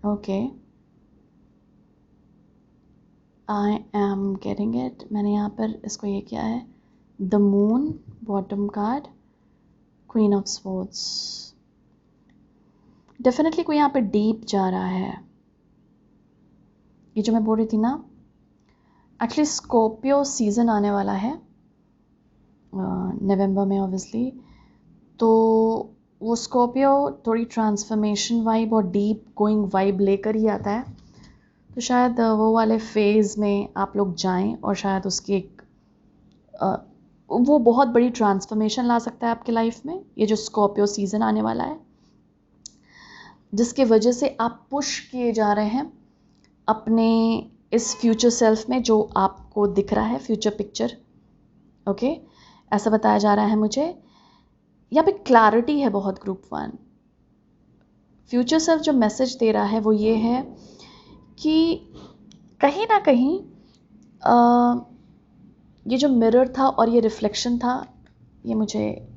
Okay, I am getting it. मैंने यहाँ पर इसको ये किया है. The moon, bottom card, queen of swords. Definitely कोई यहाँ पे डीप जा रहा है. ये जो मैं बोल रही थी ना, एक्चुअली स्कॉर्पियो सीज़न आने वाला है नवंबर में ऑब्वियसली. तो वो स्कॉर्पियो थोड़ी ट्रांसफॉर्मेशन वाइब और डीप गोइंग वाइब लेकर ही आता है. तो शायद वो वाले फेज़ में आप लोग जाएं और शायद उसकी एक वो बहुत बड़ी ट्रांसफॉर्मेशन ला सकता है आपके लाइफ में, ये जो स्कॉर्पियो सीज़न आने वाला है, जिसके वजह से आप पुश किए जा रहे हैं अपने इस फ्यूचर सेल्फ में जो आपको दिख रहा है, फ्यूचर पिक्चर. ओके, ऐसा बताया जा रहा है मुझे. यहाँ पे क्लैरिटी है बहुत. ग्रुप 1 फ्यूचर सेल्फ जो मैसेज दे रहा है वो ये है कि कहीं ना कहीं ये जो मिरर था और ये रिफ्लेक्शन था, ये मुझे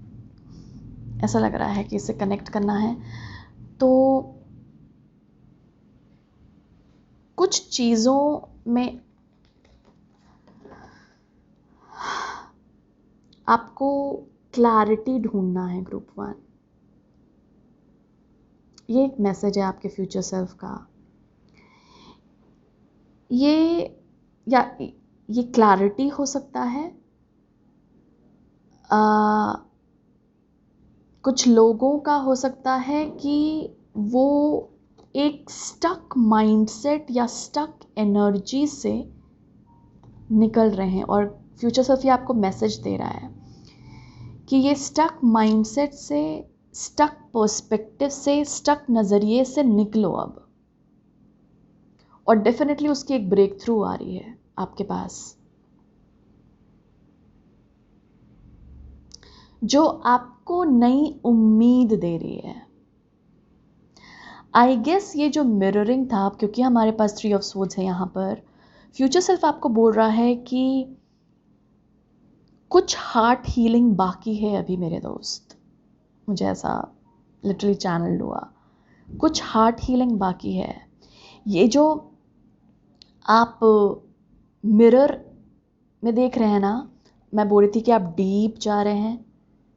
ऐसा लग रहा है कि इसे कनेक्ट करना है. तो कुछ चीज़ों में आपको क्लैरिटी ढूंढना है. ग्रुप 1 ये एक मैसेज है आपके फ्यूचर सेल्फ का. ये क्लैरिटी हो सकता है कुछ लोगों का हो सकता है कि वो एक स्टक माइंडसेट या स्टक एनर्जी से निकल रहे हैं और फ्यूचर सेल्फ ये आपको मैसेज दे रहा है कि ये स्टक माइंडसेट से, स्टक पर्सपेक्टिव से, स्टक नज़रिए से निकलो अब. और डेफिनेटली उसकी एक ब्रेक थ्रू आ रही है आपके पास, जो आपको नई उम्मीद दे रही है. आई गेस ये जो मिररिंग था, क्योंकि हमारे पास 3 ऑफ स्वॉर्ड्स है यहाँ पर, फ्यूचर सेल्फ आपको बोल रहा है कि कुछ हार्ट हीलिंग बाकी है अभी मेरे दोस्त. मुझे ऐसा लिटरली चैनल हुआ, कुछ हार्ट हीलिंग बाकी है. ये जो आप मिरर में देख रहे हैं ना, मैं बोल रही थी कि आप डीप जा रहे हैं,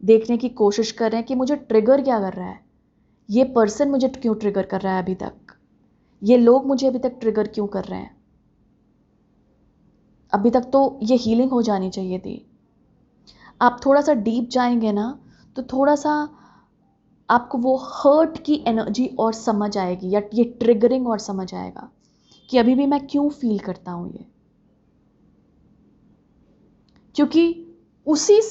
देखने की कोशिश कर रहे हैं कि मुझे ट्रिगर क्या कर रहा है, ये पर्सन मुझे क्यों ट्रिगर कर रहा है अभी तक, ये लोग मुझे अभी तक ट्रिगर क्यों कर रहे हैं. अभी तक तो ये हीलिंग हो जानी चाहिए थी. आप थोड़ा सा डीप जाएंगे ना तो थोड़ा सा आपको वो हर्ट की एनर्जी और समझ आएगी, या ये ट्रिगरिंग और समझ आएगा कि अभी भी मैं क्यों फील करता हूँ ये. क्योंकि उसी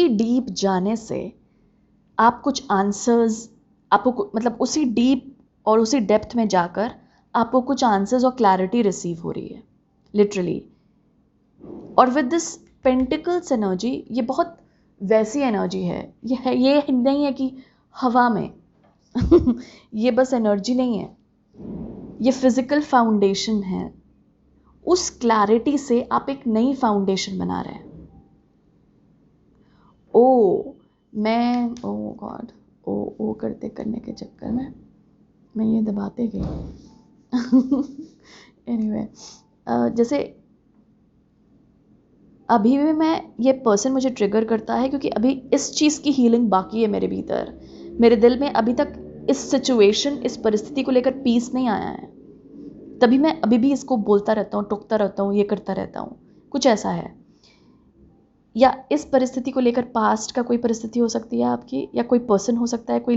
डीप जाने से आप कुछ आंसर्स, आपको मतलब उसी डीप और उसी डेप्थ में जाकर आपको कुछ आंसर्स और क्लैरिटी रिसीव हो रही है लिटरली. और विद दिस पेंटिकल्स एनर्जी, ये बहुत वैसी एनर्जी है. ये नहीं है कि हवा में ये बस एनर्जी नहीं है, ये फिजिकल फाउंडेशन है. उस क्लैरिटी से आप एक नई फाउंडेशन बना रहे हैं. ओ गॉड, ओ करने के चक्कर में मैं ये दबाते गई. एनीवे, जैसे अभी भी ये पर्सन मुझे ट्रिगर करता है क्योंकि अभी इस चीज़ की हीलिंग बाकी है मेरे भीतर. मेरे दिल में अभी तक इस सिचुएशन, इस परिस्थिति को लेकर पीस नहीं आया है. तभी मैं अभी भी इसको बोलता रहता हूँ, टोकता रहता हूँ, ये करता रहता हूँ. कुछ ऐसा है. या इस परिस्थिति को लेकर पास्ट का कोई परिस्थिति हो सकती है आपकी, या कोई पर्सन हो सकता है, कुछ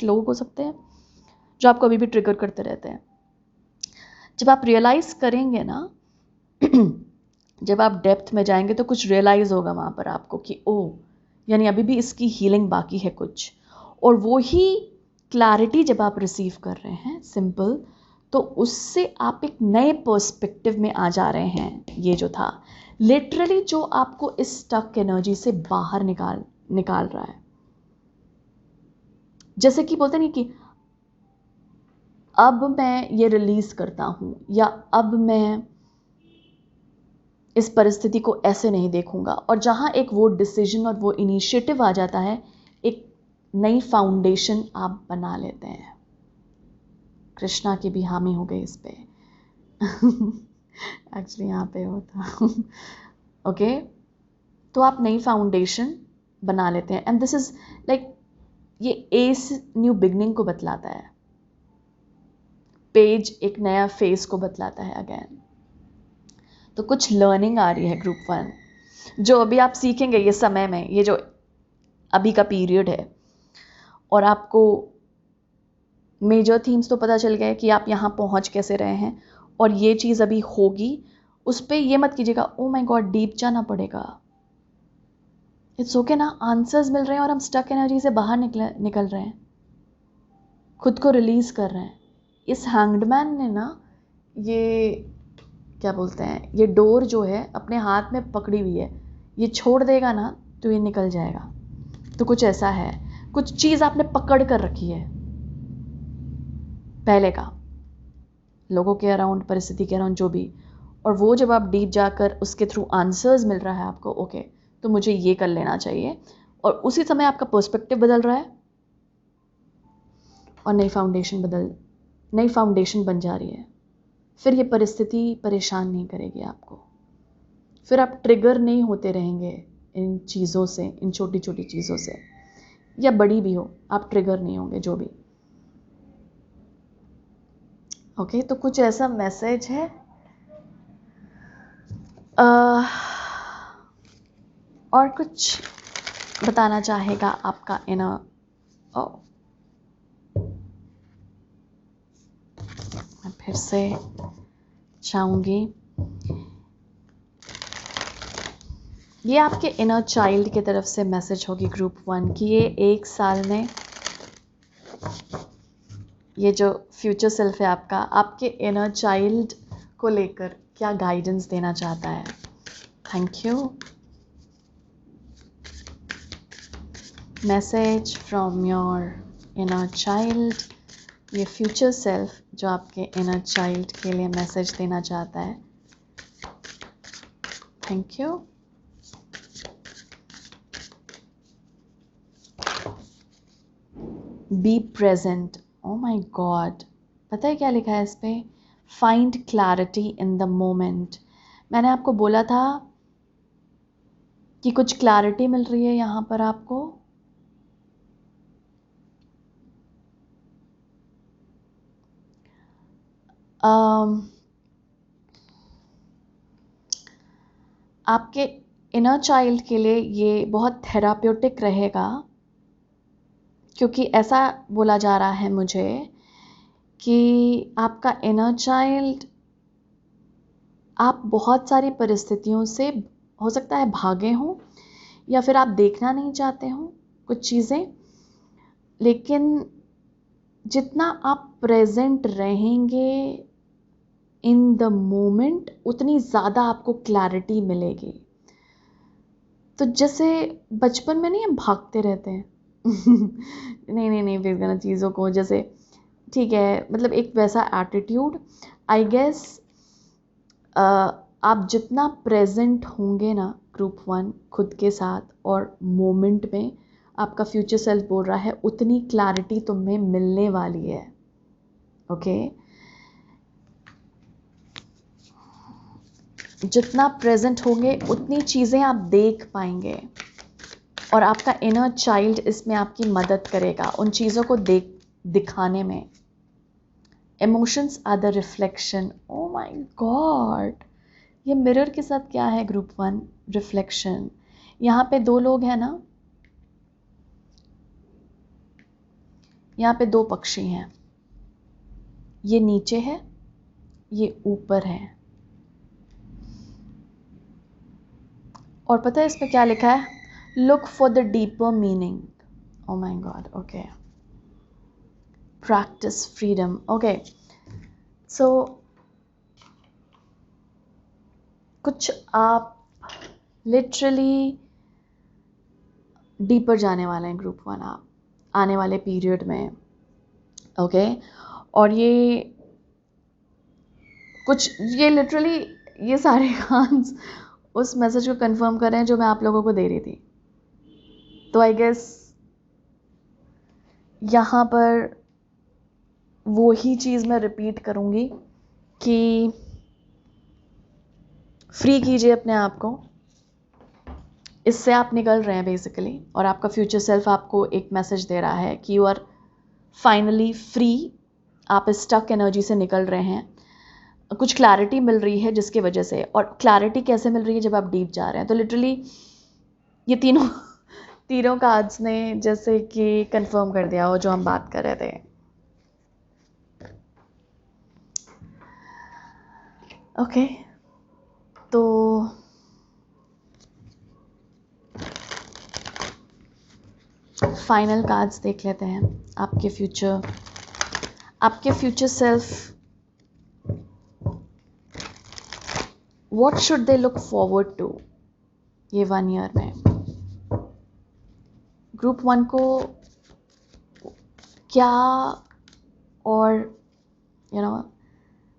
लोग हो सकते हैं जो आपको अभी भी ट्रिगर करते रहते हैं. जब आप रियलाइज़ करेंगे ना जब आप डेप्थ में जाएंगे तो कुछ रियलाइज़ होगा वहाँ पर आपको कि यानी अभी भी इसकी हीलिंग बाकी है कुछ. और वो ही क्लैरिटी जब आप रिसीव कर रहे हैं सिंपल, तो उससे आप एक नए पर्सपेक्टिव में आ जा रहे हैं. ये जो था लिटरली जो आपको इस स्टक एनर्जी से बाहर निकाल रहा है. जैसे कि बोलते नहीं कि अब मैं ये रिलीज करता हूँ, या अब मैं इस परिस्थिति को ऐसे नहीं देखूंगा. और जहाँ एक वो डिसीजन और वो इनिशिएटिव आ जाता है, एक नई फाउंडेशन आप बना लेते हैं. कृष्णा की भी हामी हो गई इस पे। एक्चुअली यहाँ पे होता। ओके, तो आप नई फाउंडेशन बना लेते हैं, एंड दिस इज लाइक ये एस न्यू बिगनिंग को बतलाता है, पेज एक नया फेस को बतलाता है अगेन। तो कुछ लर्निंग आ रही है ग्रुप 1 जो अभी आप सीखेंगे ये समय में, ये जो अभी का पीरियड है, और आपको मेजर थीम्स तो पता चल गए कि आप यहाँ पहुँच कैसे रहे हैं, और ये चीज़ अभी होगी। उस पर ये मत कीजिएगा ओ माय गॉड डीप जाना पड़ेगा। इट्स ओके ना, आंसर्स मिल रहे हैं और हम स्टक एनर्जी से बाहर निकल रहे हैं, खुद को रिलीज कर रहे हैं। इस हैंग्डमैन ने ना ये क्या बोलते हैं, ये डोर जो है अपने हाथ में पकड़ी हुई है, ये छोड़ देगा ना तो ये निकल जाएगा। तो कुछ ऐसा है, कुछ चीज़ आपने पकड़ कर रखी है पहले का, लोगों के अराउंड, परिस्थिति के अराउंड, जो भी, और वो जब आप डीप जाकर उसके थ्रू आंसर्स मिल रहा है आपको, ओके तो मुझे ये कर लेना चाहिए, और उसी समय आपका पर्सपेक्टिव बदल रहा है और नई फाउंडेशन बन जा रही है। फिर ये परिस्थिति परेशान नहीं करेगी आपको, फिर आप ट्रिगर नहीं होते रहेंगे इन चीज़ों से, इन छोटी छोटी चीज़ों से, या बड़ी भी हो आप ट्रिगर नहीं होंगे जो भी। ओके, तो कुछ ऐसा मैसेज है। और कुछ बताना चाहेगा आपका इनर, मैं फिर से चाहूँगी, ये आपके इनर चाइल्ड की तरफ से मैसेज होगी ग्रुप 1 कि ये 1 साल में ये जो फ्यूचर सेल्फ है आपका, आपके इनर चाइल्ड को लेकर क्या गाइडेंस देना चाहता है। Thank you. Message from your inner child, ये फ्यूचर सेल्फ जो आपके इनर चाइल्ड के लिए मैसेज देना चाहता है। Thank you. Be present, oh my God, पता है क्या लिखा है इस पे, find clarity in the moment. मैंने आपको बोला था कि कुछ क्लैरिटी मिल रही है यहाँ पर आपको। आपके इनर चाइल्ड के लिए ये बहुत थेराप्यूटिक रहेगा, क्योंकि ऐसा बोला जा रहा है मुझे कि आपका इनर चाइल्ड, आप बहुत सारी परिस्थितियों से हो सकता है भागे हों, या फिर आप देखना नहीं चाहते हों कुछ चीज़ें, लेकिन जितना आप प्रेजेंट रहेंगे इन द मोमेंट उतनी ज़्यादा आपको क्लैरिटी मिलेगी। तो जैसे बचपन में नहीं हम भागते रहते हैं नहीं फेस करना चीज़ों को, जैसे ठीक है, मतलब एक वैसा एटीट्यूड, आई गेस आप जितना प्रेजेंट होंगे ना ग्रुप 1 खुद के साथ और मोमेंट में, आपका फ्यूचर सेल्फ बोल रहा है उतनी क्लैरिटी तुम्हें मिलने वाली है। ओके, जितना प्रेजेंट होंगे उतनी चीज़ें आप देख पाएंगे, और आपका इनर चाइल्ड इसमें आपकी मदद करेगा उन चीज़ों को दिखाने में। Emotions are the reflection, oh my God, ये मिरर के साथ क्या है ग्रुप 1, रिफ्लेक्शन। यहाँ पे 2 लोग हैं ना, यहाँ पे 2 पक्षी हैं, ये नीचे है, ये ऊपर है, और पता है इसमें क्या लिखा है, look for the deeper meaning. Oh my god, okay, practice freedom. Okay, so कुछ आप लिटरली डीपर जाने वाले हैं ग्रुप 1 आप आने वाले पीरियड में। ओके, और ये कुछ, ये लिटरली ये सारे गान्स उस मैसेज को कंफर्म कर रहे हैं जो मैं आप लोगों को दे रही थी। तो आई गेस यहाँ पर वो ही चीज़ मैं रिपीट करूँगी कि फ्री कीजिए अपने आप को। इससे आप निकल रहे हैं बेसिकली, और आपका फ्यूचर सेल्फ आपको एक मैसेज दे रहा है कि यू आर फाइनली फ्री। आप इस स्टक एनर्जी से निकल रहे हैं, कुछ क्लैरिटी मिल रही है जिसकी वजह से। और क्लैरिटी कैसे मिल रही है? जब आप डीप जा रहे हैं। तो लिटरली ये तीनों कार्ड्स ने जैसे कि कंफर्म कर दिया हो जो हम बात कर रहे थे। ओके, तो फाइनल कार्ड्स देख लेते हैं। आपके future self, what should they look forward to ये 1 ईयर में? ग्रुप 1 को क्या और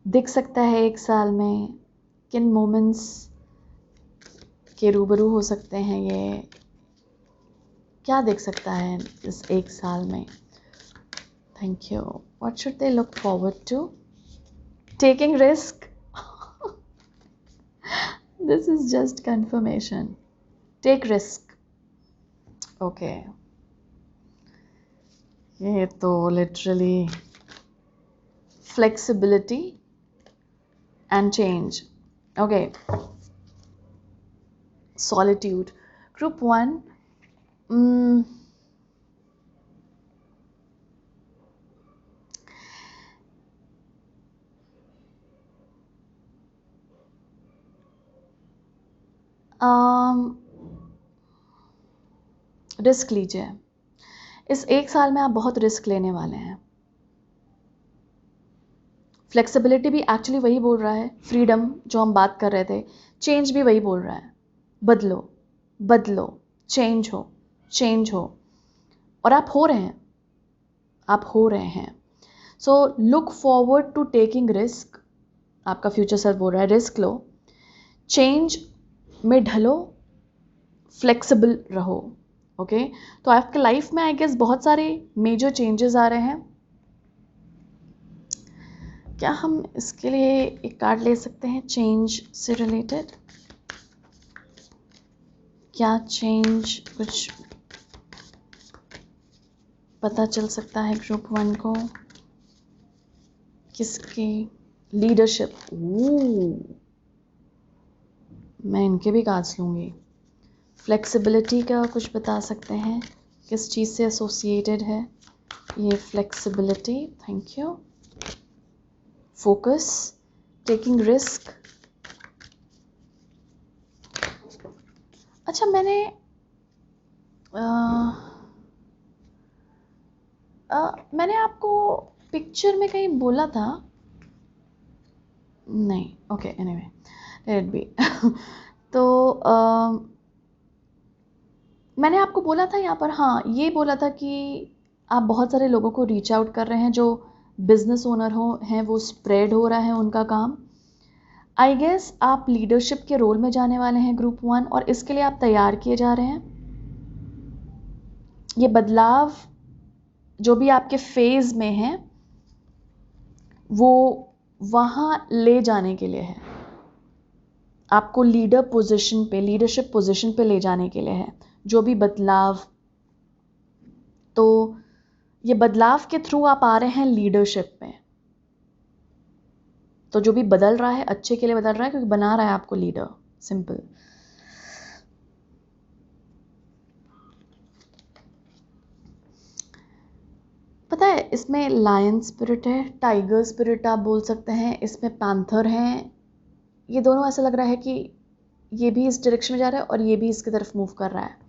दिख सकता है 1 साल में? किन मोमेंट्स के रूबरू हो सकते हैं? ये क्या दिख सकता है इस 1 साल में? Thank you. What should they look forward to? Taking risk. This is just confirmation. Take risk. Okay, ये तो literally flexibility and change. Okay, solitude. Group 1, risk लीजिए। इस 1 साल में आप बहुत रिस्क लेने वाले हैं। फ्लेक्सिबिलिटी भी एक्चुअली वही बोल रहा है, फ्रीडम जो हम बात कर रहे थे। चेंज भी वही बोल रहा है, बदलो बदलो, चेंज हो। और आप हो रहे हैं। So look forward to taking risk. आपका फ्यूचर सेल्फ बोल रहा है रिस्क लो, चेंज में ढलो, फ्लेक्सिबल रहो। ओके, तो आपके लाइफ में आई गेस बहुत सारे मेजर चेंजेस आ रहे हैं। क्या हम इसके लिए एक कार्ड ले सकते हैं चेंज से रिलेटेड? क्या चेंज कुछ पता चल सकता है ग्रुप 1 को? किसकी लीडरशिप? मैं इनके भी कार्ड्स लूँगी। फ्लेक्सिबिलिटी का कुछ बता सकते हैं, किस चीज़ से एसोसिएटेड है ये flexibility? Thank you. Focus, taking risk. अच्छा, मैंने आपको पिक्चर में कहीं बोला था, नहीं, ओके, एनीवे लेट बी। तो मैंने आपको बोला था यहाँ पर, हाँ, ये बोला था कि आप बहुत सारे लोगों को रीच आउट कर रहे हैं जो बिजनेस ओनर हैं, वो स्प्रेड हो रहा है उनका काम। आई गेस आप लीडरशिप के रोल में जाने वाले हैं ग्रुप 1, और इसके लिए आप तैयार किए जा रहे हैं। ये बदलाव जो भी आपके फेज में है वो वहाँ ले जाने के लिए है, आपको लीडरशिप पोजीशन पे ले जाने के लिए है। जो भी बदलाव, तो ये बदलाव के थ्रू आप आ रहे हैं लीडरशिप में। तो जो भी बदल रहा है अच्छे के लिए बदल रहा है, क्योंकि बना रहा है आपको लीडर, सिंपल। पता है, इसमें लायन स्पिरिट है, टाइगर स्पिरिट आप बोल सकते हैं, इसमें पैंथर हैं। ये दोनों ऐसा लग रहा है कि ये भी इस डायरेक्शन में जा रहा है और ये भी इसकी तरफ मूव कर रहा है।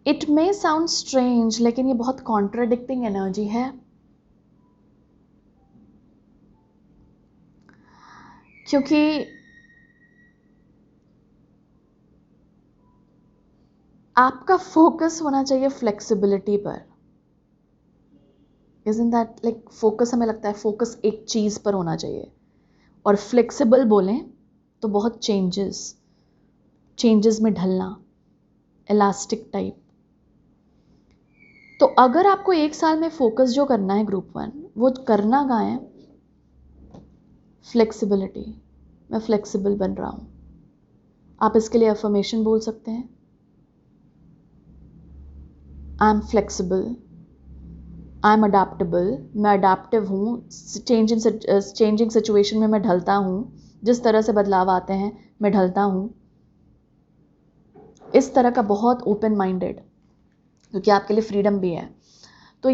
इट मे साउंड स्ट्रेंज, लेकिन ये बहुत कॉन्ट्राडिक्टिंग एनर्जी है, क्योंकि आपका फोकस होना चाहिए फ्लेक्सिबिलिटी पर। Isn't that like focus? हमें लगता है फोकस एक चीज़ पर होना चाहिए, और फ्लेक्सिबल बोलें तो बहुत चेंजेस में ढलना, इलास्टिक टाइप। तो अगर आपको 1 साल में फोकस जो करना है ग्रुप 1, वो करना कहाँ है? फ्लेक्सिबिलिटी। मैं फ्लेक्सिबल बन रहा हूँ। आप इसके लिए अफर्मेशन बोल सकते हैं, I am flexible, I am adaptable, मैं अडेप्टिव हूँ, चेंजिंग सिचुएशन में मैं ढलता हूँ, जिस तरह से बदलाव आते हैं मैं ढलता हूँ। इस तरह का बहुत ओपन माइंडेड, क्योंकि आपके लिए फ्रीडम भी है। तो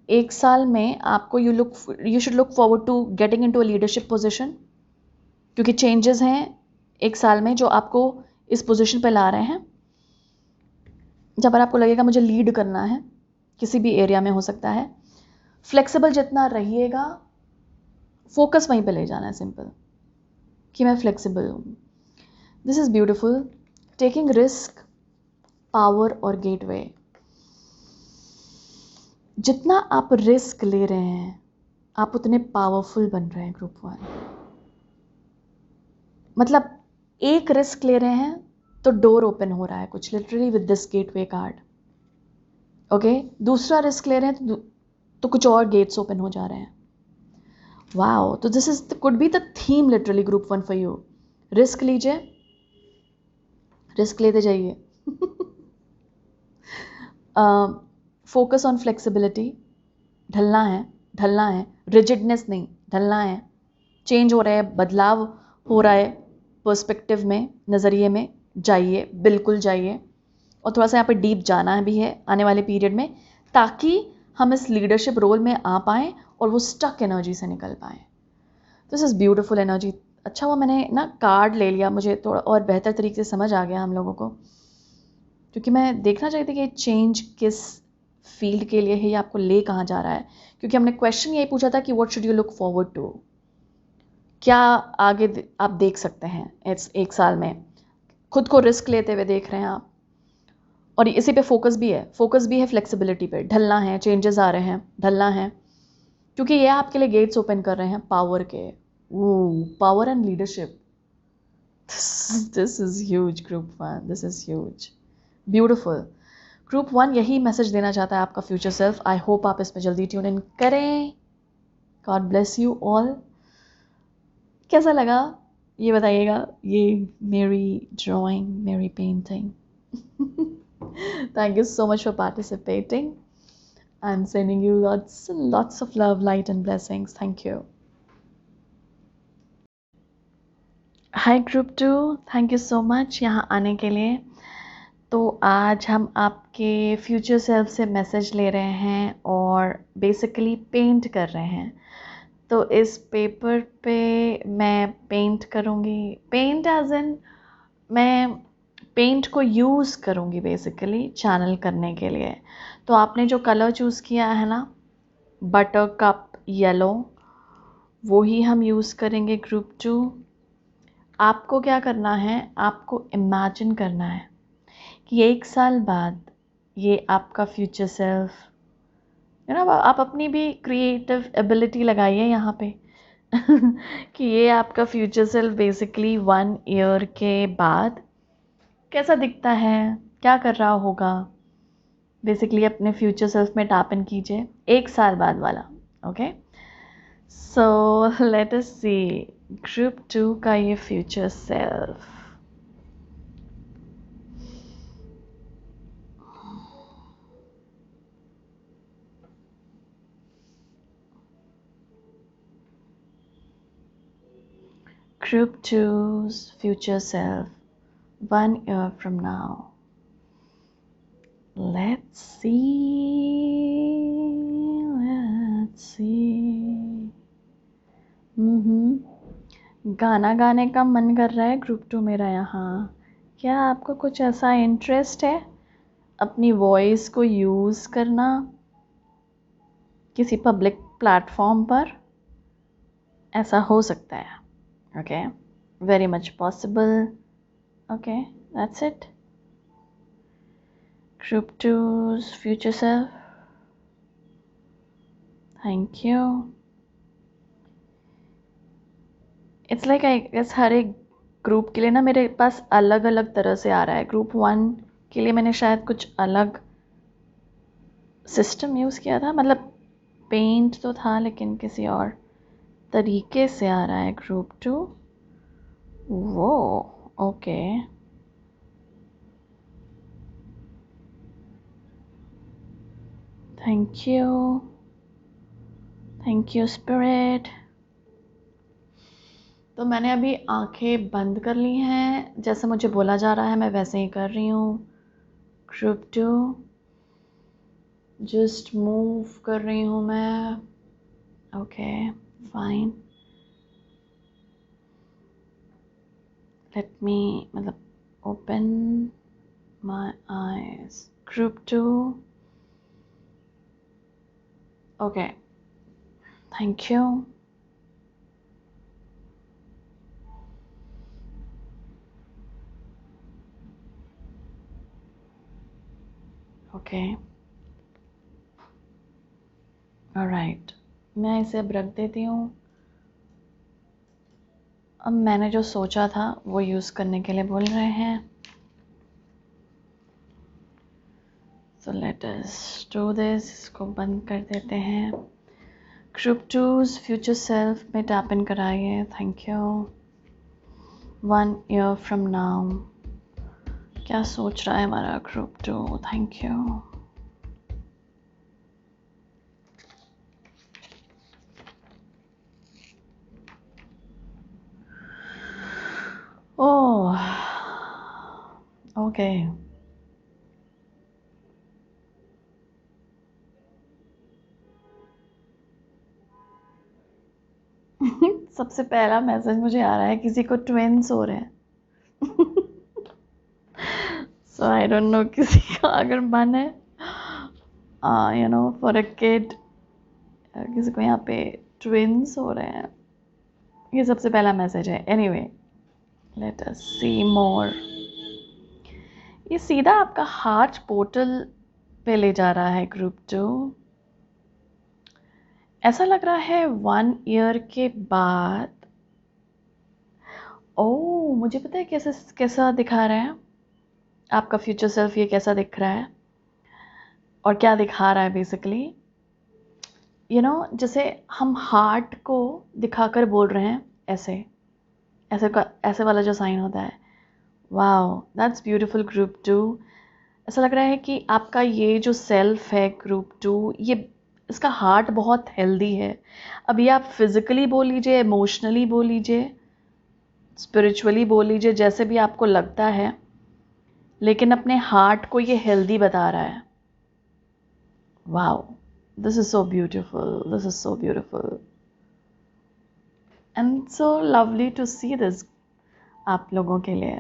1 साल में आपको you should look forward to getting into a leadership position, क्योंकि चेंजेस हैं 1 साल में जो आपको इस पोजीशन पे ला रहे हैं, जब पर आपको लगेगा मुझे लीड करना है, किसी भी एरिया में हो सकता है। फ्लेक्सिबल जितना रहिएगा, फोकस वहीं पे ले जाना है, सिंपल, कि मैं फ्लेक्सिबल हूँ। This is beautiful. Taking risk, power और गेटवे। जितना आप रिस्क ले रहे हैं, आप उतने पावरफुल बन रहे हैं ग्रुप 1। मतलब एक रिस्क ले रहे हैं तो डोर ओपन हो रहा है कुछ, literally with this gateway card. Okay, दूसरा रिस्क ले रहे हैं तो कुछ और गेट्स ओपन हो जा रहे हैं। वाओ, तो this is could be the theme literally group 1 for you. Risk लीजिए, रिस्क लेते जाइए। फोकस ऑन फ्लेक्सिबिलिटी, ढलना है, रिजिडनेस नहीं, ढलना है। चेंज हो रहा है, बदलाव हो रहा है, पर्सपेक्टिव में, नज़रिए में जाइए, बिल्कुल जाइए। और थोड़ा सा यहाँ पे डीप जाना भी है आने वाले पीरियड में, ताकि हम इस लीडरशिप रोल में आ पाएँ और वो स्टक एनर्जी से निकल पाएँ। This is beautiful energy. अच्छा हुआ मैंने ना कार्ड ले लिया, मुझे थोड़ा और बेहतर तरीके से समझ आ गया हम लोगों को, क्योंकि मैं देखना चाहती थी कि चेंज किस फील्ड के लिए है या आपको ले कहाँ जा रहा है। क्योंकि हमने क्वेश्चन यही पूछा था कि what should you look forward to, क्या आगे आप देख सकते हैं इस 1 साल में, खुद को रिस्क लेते हुए देख रहे हैं आप। और इसी पे फोकस भी है फ्लेक्सिबिलिटी पे, ढलना है, चेंजेस आ रहे हैं, ढलना है, क्योंकि ये आपके लिए गेट्स ओपन कर रहे हैं पावर के। Power and leadership, this is huge group 1, this is huge, beautiful. Group 1 यही मैसेज देना चाहता है आपका फ्यूचर सेल्फ। आई होप आप इसमें जल्दी ट्यून इन करें। God bless you all. कैसा लगा ये बताइएगा, ये मेरी ड्राइंग, मेरी painting. Thank you so much for participating. I'm sending you lots and lots of love, light and blessings. Thank you. Hi Group 2, thank you so much यहाँ आने के लिए। तो आज हम आपके फ्यूचर सेल्फ से मैसेज ले रहे हैं और बेसिकली पेंट कर रहे हैं। तो इस पेपर पे मैं पेंट करूँगी, पेंट एज इन मैं पेंट को यूज़ करूँगी बेसिकली चैनल करने के लिए। तो आपने जो कलर चूज़ किया है ना, बटर कप येलो, वो ही हम यूज़ करेंगे ग्रुप 2। आपको क्या करना है, आपको इमेजिन करना है कि 1 साल बाद ये आपका फ्यूचर सेल्फ, है ना, आप अपनी भी क्रिएटिव एबिलिटी लगाइए यहाँ पे कि ये आपका फ्यूचर सेल्फ बेसिकली 1 ईयर के बाद कैसा दिखता है, क्या कर रहा होगा। बेसिकली अपने फ्यूचर सेल्फ में टैप इन कीजिए 1 साल बाद वाला। Okay, so let us see group 2 का ये future self. Group 2's future self 1 year from now. Let's see. गाना गाने का मन कर रहा है ग्रुप 2 मेरा यहाँ। क्या आपको कुछ ऐसा इंटरेस्ट है अपनी वॉइस को यूज़ करना किसी पब्लिक प्लेटफॉर्म पर? ऐसा हो सकता है। Okay, very much possible. Okay, that's it. Group 2's future self, thank you. It's like I guess हर एक ग्रुप के लिए ना मेरे पास अलग अलग तरह से आ रहा है। ग्रुप 1 के लिए मैंने शायद कुछ अलग सिस्टम यूज़ किया था, मतलब पेंट तो था लेकिन किसी और तरीके से आ रहा है ग्रुप 2। वो okay, thank you, thank you spirit. तो मैंने अभी आंखें बंद कर ली हैं, जैसे मुझे बोला जा रहा है मैं वैसे ही कर रही हूँ। ग्रुप 2 जस्ट मूव कर रही हूँ मैं। ओके फाइन, लेट मी मतलब open my eyes. Group 2 okay, thank you. Okay alright, मैं इसे अब रख देती हूँ। अब मैंने जो सोचा था वो यूज़ करने के लिए बोल रहे हैं। सो लेट अस डू दिस। इसको बंद कर देते हैं। ग्रुप 2's फ्यूचर सेल्फ में टैप इन कराइए। Thank you. 1 year from now क्या सोच रहा है हमारा group 2? Thank you. Oh okay, सबसे पहला मैसेज मुझे आ रहा है किसी को ट्विन्स हो रहे हैं। सो आई डोंट नो, किसी का अगर मन है you know for a kid, किसी को यहाँ पे ट्विन्स हो रहे हैं, ये सबसे पहला मैसेज है। एनीवे लेट अस सी मोर। ये सीधा आपका हार्ट पोर्टल पे ले जा रहा है ग्रुप 2। ऐसा लग रहा है 1 ईयर के बाद। ओह मुझे पता है कैसे कैसा दिखा रहा है आपका फ्यूचर सेल्फ, ये कैसा दिख रहा है और क्या दिखा रहा है बेसिकली। यू नो जैसे हम हार्ट को दिखाकर बोल रहे हैं, ऐसे ऐसे का ऐसे वाला जो साइन होता है। Wow that's beautiful group 2। ऐसा लग रहा है कि आपका ये जो सेल्फ है ग्रुप 2, ये इसका हार्ट बहुत हेल्दी है। अभी आप फिजिकली बोल लीजिए, इमोशनली बोल लीजिए, स्पिरिचुअली बोल लीजिए, जैसे भी आपको लगता है, लेकिन अपने हार्ट को ये हेल्दी बता रहा है। Wow this is so beautiful, this is so beautiful and so lovely to see this आप लोगों के लिए।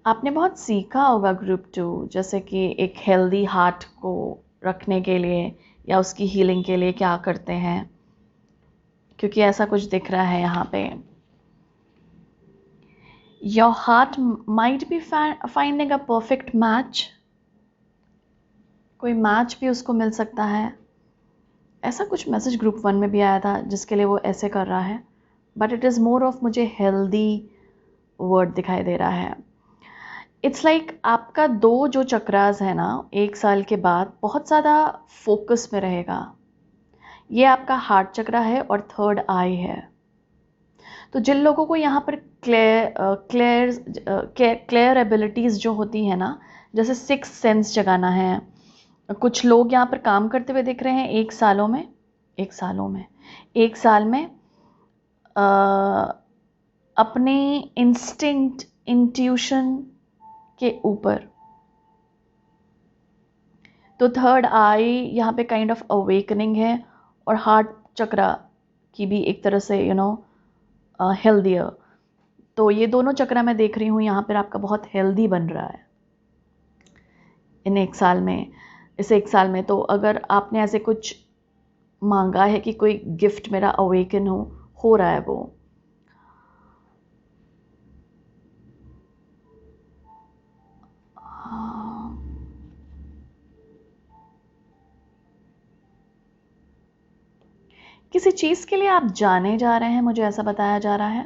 आपने बहुत सीखा होगा ग्रुप 2, जैसे कि एक हेल्दी हार्ट को रखने के लिए या उसकी हीलिंग के लिए क्या करते हैं, क्योंकि ऐसा कुछ दिख रहा है यहाँ पे। Your heart might be finding a perfect match, कोई मैच भी उसको मिल सकता है। ऐसा कुछ मैसेज ग्रुप 1 में भी आया था जिसके लिए वो ऐसे कर रहा है, but it is more of मुझे हेल्दी वर्ड दिखाई दे रहा है। इट्स लाइक आपका 2 जो चक्रास है ना, 1 साल के बाद बहुत ज़्यादा फोकस में रहेगा। ये आपका हार्ट चक्रा है और 3rd आई है। तो जिन लोगों को यहाँ पर क्लियर एबिलिटीज़ जो होती है ना, जैसे 6 सेंस जगाना है, कुछ लोग यहाँ पर काम करते हुए दिख रहे हैं 1 साल में अपने इंस्टिंक्ट इंट्यूशन के ऊपर। तो 3rd आई यहाँ पे काइंड ऑफ अवेकनिंग है और हार्ट चक्रा की भी एक तरह से हेल्दियर। तो ये दोनों चक्रा मैं देख रही हूँ यहाँ पर आपका बहुत हेल्दी बन रहा है इन 1 साल में, इस 1 साल में। तो अगर आपने ऐसे कुछ मांगा है कि कोई गिफ्ट मेरा अवेकन हो रहा है वो। किसी चीज़ के लिए आप जाने जा रहे हैं, मुझे ऐसा बताया जा रहा है।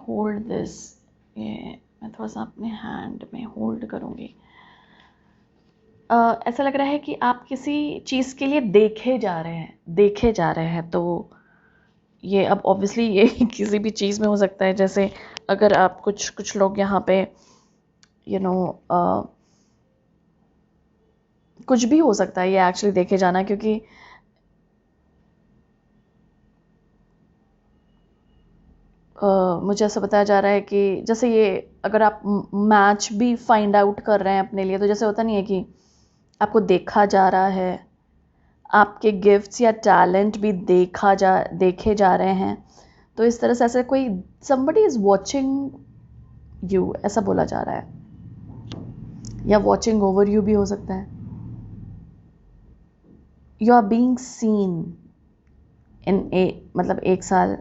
होल्ड दिस, ये मैं थोड़ा सा अपने हैंड में होल्ड करूँगी। ऐसा लग रहा है कि आप किसी चीज़ के लिए देखे जा रहे हैं। तो ये अब ऑब्वियसली ये किसी भी चीज़ में हो सकता है, जैसे अगर आप कुछ लोग यहाँ पे कुछ भी हो सकता है ये एक्चुअली देखे जाना, क्योंकि मुझे ऐसा बताया जा रहा है कि जैसे ये अगर आप मैच भी फाइंड आउट कर रहे हैं अपने लिए, तो जैसे होता नहीं है कि आपको देखा जा रहा है, आपके गिफ्ट्स या टैलेंट भी देखे जा रहे हैं। तो इस तरह से ऐसे कोई somebody is watching you ऐसा बोला जा रहा है, या watching over you भी हो सकता है। You are being seen in मतलब एक साल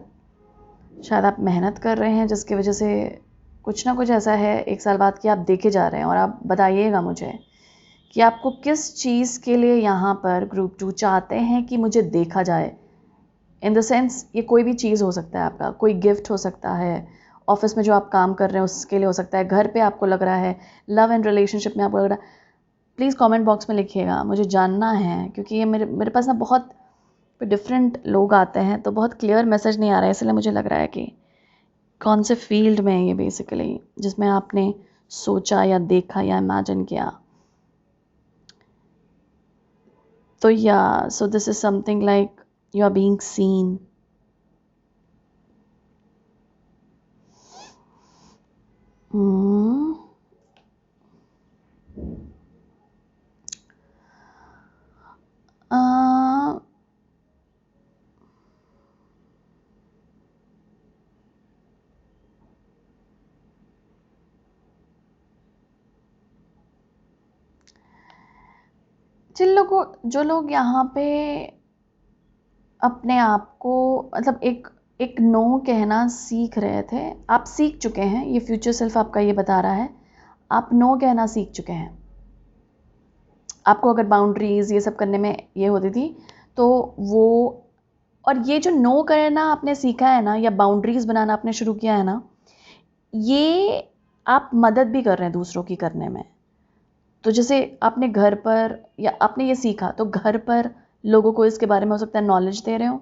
शायद आप मेहनत कर रहे हैं, जिसकी वजह से कुछ ना कुछ ऐसा है एक साल बाद कि आप देखे जा रहे हैं। और आप बताइएगा मुझे कि आपको किस चीज़ के लिए यहाँ पर ग्रुप 2 चाहते हैं कि मुझे देखा जाए। इन द सेंस ये कोई भी चीज़ हो सकता है, आपका कोई गिफ्ट हो सकता है, ऑफिस में जो आप काम कर रहे हैं उसके लिए हो सकता है, घर पे आपको लग रहा है, लव एंड रिलेशनशिप में आपको लग रहा है। प्लीज़ कमेंट बॉक्स में लिखिएगा, मुझे जानना है, क्योंकि ये मेरे पास ना बहुत डिफरेंट लोग आते हैं तो बहुत क्लियर मैसेज नहीं आ रहा है, इसलिए मुझे लग रहा है कि कौन से फील्ड में है ये बेसिकली, जिसमें आपने सोचा या देखा या इमेजिन किया। तो yeah so this is something like you are being seen. जो लोग यहाँ पे अपने आप को मतलब एक नो कहना सीख रहे थे, आप सीख चुके हैं, ये फ्यूचर सेल्फ आपका ये बता रहा है, आप नो कहना सीख चुके हैं। आपको अगर बाउंड्रीज ये सब करने में ये होती थी तो वो, और ये जो नो करना आपने सीखा है ना, या बाउंड्रीज बनाना आपने शुरू किया है ना, ये आप मदद भी कर रहे हैं दूसरों की करने में। तो जैसे आपने घर पर या आपने ये सीखा, तो घर पर लोगों को इसके बारे में हो सकता है नॉलेज दे रहे हो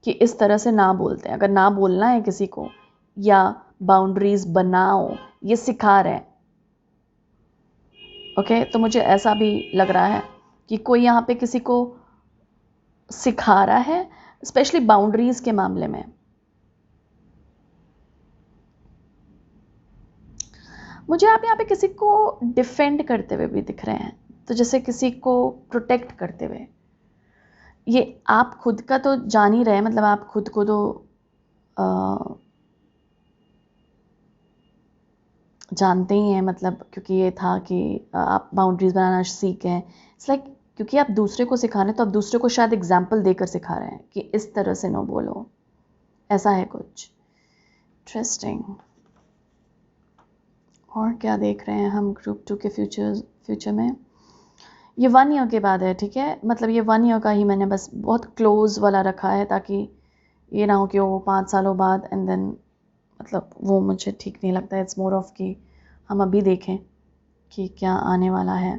कि इस तरह से ना बोलते हैं, अगर ना बोलना है किसी को, या बाउंड्रीज बनाओ, ये सिखा रहे हैं। ओके, तो मुझे ऐसा भी लग रहा है कि कोई यहाँ पे किसी को सिखा रहा है, स्पेशली बाउंड्रीज के मामले में। मुझे आप यहाँ पे किसी को डिफेंड करते हुए भी दिख रहे हैं, तो जैसे किसी को प्रोटेक्ट करते हुए। ये आप खुद का तो जान ही रहे हैं, मतलब आप खुद को तो जानते ही हैं, मतलब क्योंकि ये था कि आप बाउंड्रीज बनाना सीख गए। इट्स लाइक क्योंकि आप दूसरे को सिखा रहे हैं, तो आप दूसरे को शायद एग्जाम्पल देकर सिखा रहे हैं कि इस तरह से नो बोलो, ऐसा है कुछ। इंटरेस्टिंग। और क्या देख रहे हैं हम ग्रुप 2 के फ्यूचर में? ये 1 ईयर के बाद है, ठीक है, मतलब ये 1 ईयर का ही मैंने बस बहुत क्लोज वाला रखा है, ताकि ये ना हो कि वो 5 सालों बाद एंड देन, मतलब वो मुझे ठीक नहीं लगता है। इट्स मोर ऑफ कि हम अभी देखें कि क्या आने वाला है।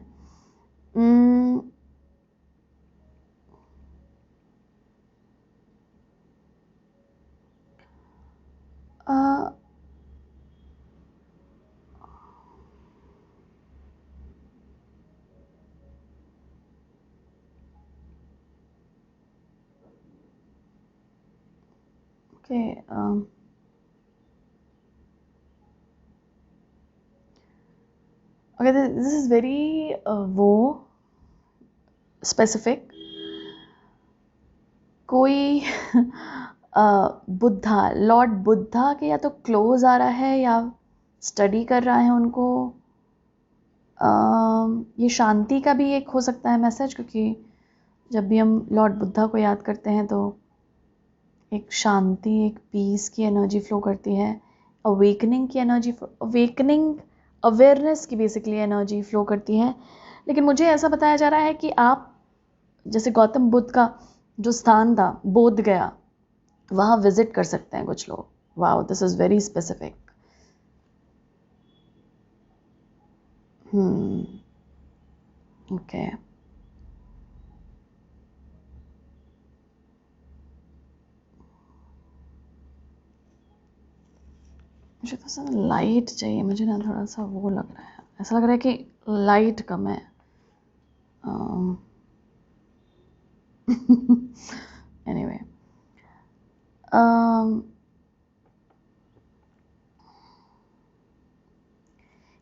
Okay, this is very वो स्पेसिफिक। कोई बुद्धा, लॉर्ड बुद्धा के या तो क्लोज आ रहा है या स्टडी कर रहा है उनको। ये शांति का भी एक हो सकता है मैसेज, क्योंकि जब भी हम लॉर्ड बुद्धा को याद करते हैं तो एक शांति, एक पीस की एनर्जी फ्लो करती है, अवेकनिंग की एनर्जी, अवेकनिंग अवेयरनेस की बेसिकली एनर्जी फ्लो करती है। लेकिन मुझे ऐसा बताया जा रहा है कि आप जैसे गौतम बुद्ध का जो स्थान था बोध गया, वहाँ विजिट कर सकते हैं कुछ लोग, wow, this is very specific. Okay. मुझे थोड़ा सा लाइट चाहिए, मुझे ना थोड़ा सा वो लग रहा है, ऐसा लग रहा है कि लाइट कम है. एनीवे,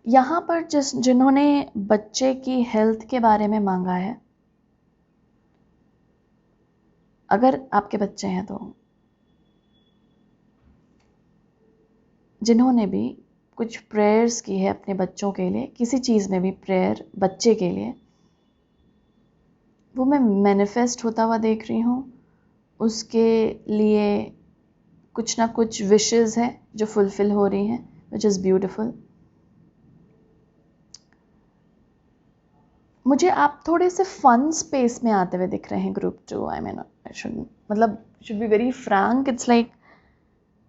यहाँ पर जिन्होंने बच्चे की हेल्थ के बारे में मांगा है, अगर आपके बच्चे हैं तो जिन्होंने भी कुछ प्रेयर्स की है अपने बच्चों के लिए, किसी चीज़ में भी प्रेयर बच्चे के लिए, वो मैं मैनिफेस्ट होता हुआ देख रही हूँ. उसके लिए कुछ ना कुछ विशेस हैं जो फुलफिल हो रही हैं, विच इज़ ब्यूटिफुल. मुझे आप थोड़े से फन स्पेस में आते हुए दिख रहे हैं group 2. I mean I should be very Frank, it's like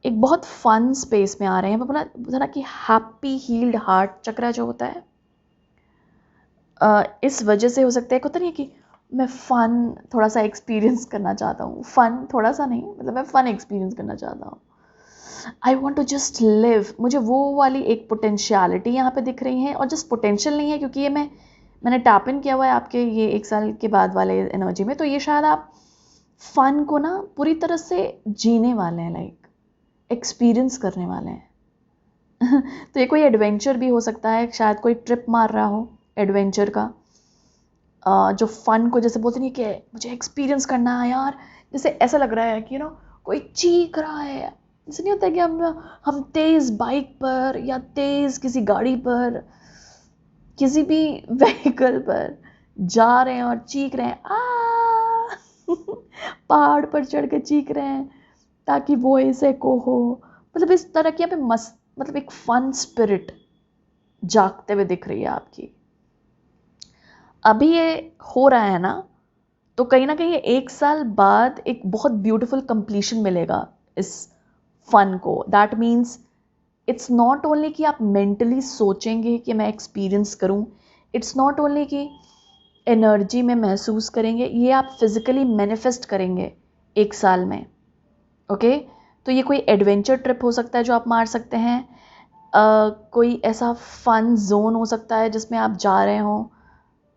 एक बहुत फन स्पेस में आ रहे हैं. बोला ना कि हैप्पी हील्ड हार्ट चक्रा जो होता है, इस वजह से हो सकता है. होता नहीं है कि मैं फ़न थोड़ा सा एक्सपीरियंस करना चाहता हूँ. फ़न थोड़ा सा नहीं, मतलब मैं फ़न एक्सपीरियंस करना चाहता हूँ. I want to just live. मुझे वो वाली एक पोटेंशियलिटी यहाँ पे दिख रही है. और जस्ट पोटेंशियल नहीं है, क्योंकि ये मैंने टैप इन किया हुआ है आपके ये 1 साल के बाद वाले एनर्जी में. तो ये शायद आप फ़न को ना पूरी तरह से जीने वाले हैं, लाइक एक्सपीरियंस करने वाले हैं. तो ये कोई एडवेंचर भी हो सकता है, शायद कोई ट्रिप मार रहा हो एडवेंचर का, जो फ़न को जैसे बोलते नहीं कि मुझे एक्सपीरियंस करना है यार. जैसे ऐसा लग रहा है कि कोई चीख रहा है. जैसे नहीं होता कि हम तेज़ बाइक पर या तेज़ किसी गाड़ी पर, किसी भी व्हीकल पर जा रहे हैं और चीख रहे हैं आ पहाड़ पर चढ़ के चीख रहे हैं ताकि वॉइस एको हो. मतलब इस तरह की यहाँ पे मतलब एक फन स्पिरिट जागते हुए दिख रही है आपकी. अभी ये हो रहा है ना, तो कहीं ना कहीं 1 साल बाद एक बहुत ब्यूटीफुल कंप्लीशन मिलेगा इस फन को. That means it's not only कि आप मेंटली सोचेंगे कि मैं एक्सपीरियंस करूं, इट्स नॉट ओनली कि एनर्जी में महसूस करेंगे, ये आप फिजिकली मैनिफेस्ट करेंगे 1 साल में. ओके तो ये कोई एडवेंचर ट्रिप हो सकता है जो आप मार सकते हैं. कोई ऐसा फन जोन हो सकता है जिसमें आप जा रहे हो,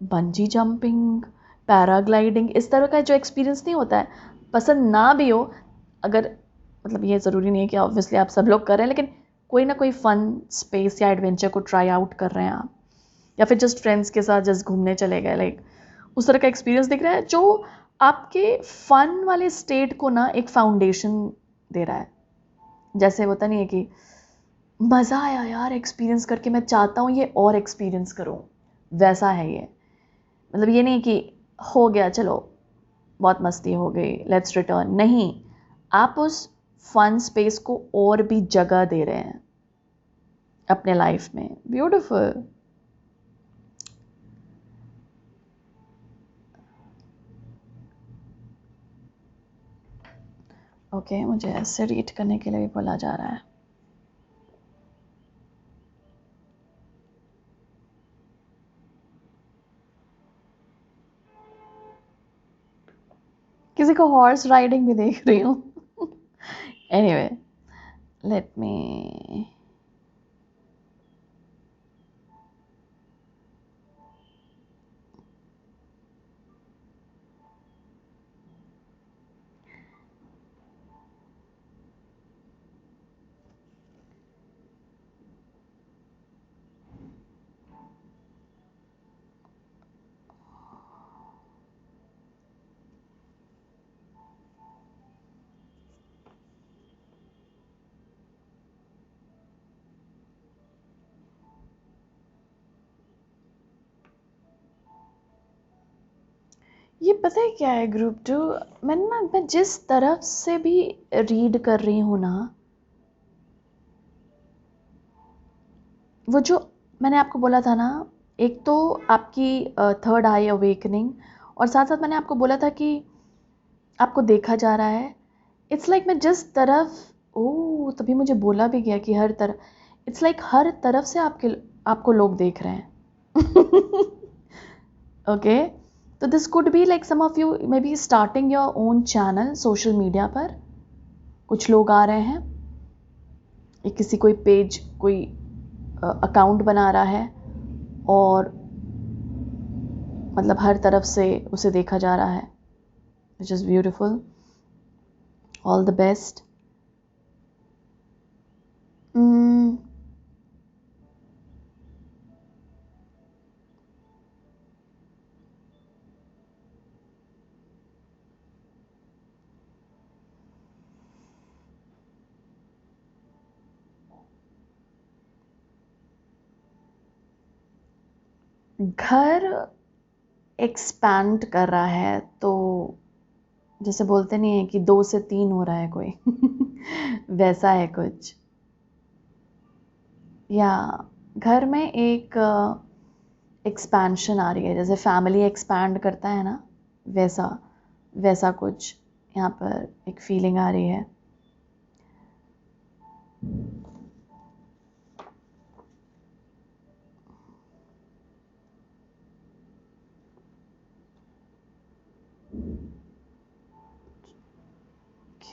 बंजी जंपिंग, पैराग्लाइडिंग, इस तरह का जो एक्सपीरियंस नहीं होता है. पसंद ना भी हो, अगर मतलब ये ज़रूरी नहीं है कि ऑब्वियसली आप सब लोग कर रहे हैं, लेकिन कोई ना कोई फ़न स्पेस या एडवेंचर को ट्राई आउट कर रहे हैं आप, या फिर जस्ट फ्रेंड्स के साथ जस्ट घूमने चले गए, लाइक उस तरह का एक्सपीरियंस दिख रहा है जो आपके फ़न वाले स्टेट को ना एक फाउंडेशन दे रहा है. जैसे होता नहीं है कि मज़ा आया यार एक्सपीरियंस करके, मैं चाहता हूँ ये और एक्सपीरियंस करूँ, वैसा है ये. मतलब ये नहीं कि हो गया चलो बहुत मस्ती हो गई लेट्स रिटर्न, नहीं, आप उस फन स्पेस को और भी जगह दे रहे हैं अपने लाइफ में. ब्यूटीफुल. ओके मुझे ऐसे रीड करने के लिए भी बोला जा रहा है. किसी को हॉर्स राइडिंग भी देख रही हूँ. एनीवे लेट मी, ये पता है क्या है ग्रुप 2, मैं जिस तरफ से भी रीड कर रही हूँ ना, वो जो मैंने आपको बोला था ना, एक तो आपकी थर्ड आई अवेकनिंग, और साथ साथ मैंने आपको बोला था कि आपको देखा जा रहा है. इट्स लाइक मैं जिस तरफ ओह, तभी मुझे बोला भी गया कि हर तरफ, इट्स लाइक हर तरफ से आपको लोग देख रहे हैं। ओके, तो this could be like some of you may be starting your own channel social media पर। कुछ लोग आ रहे हैं, किसी कोई पेज, कोई अकाउंट बना रहा है और मतलब हर तरफ से उसे देखा जा रहा है, which is beautiful. All the best. घर एक्सपैंड कर रहा है, तो जैसे बोलते नहीं है कि 2 से 3 हो रहा है कोई वैसा है कुछ, या घर में एक एक्सपेंशन आ रही है, जैसे फैमिली एक्सपैंड करता है ना, वैसा वैसा कुछ यहाँ पर एक फीलिंग आ रही है।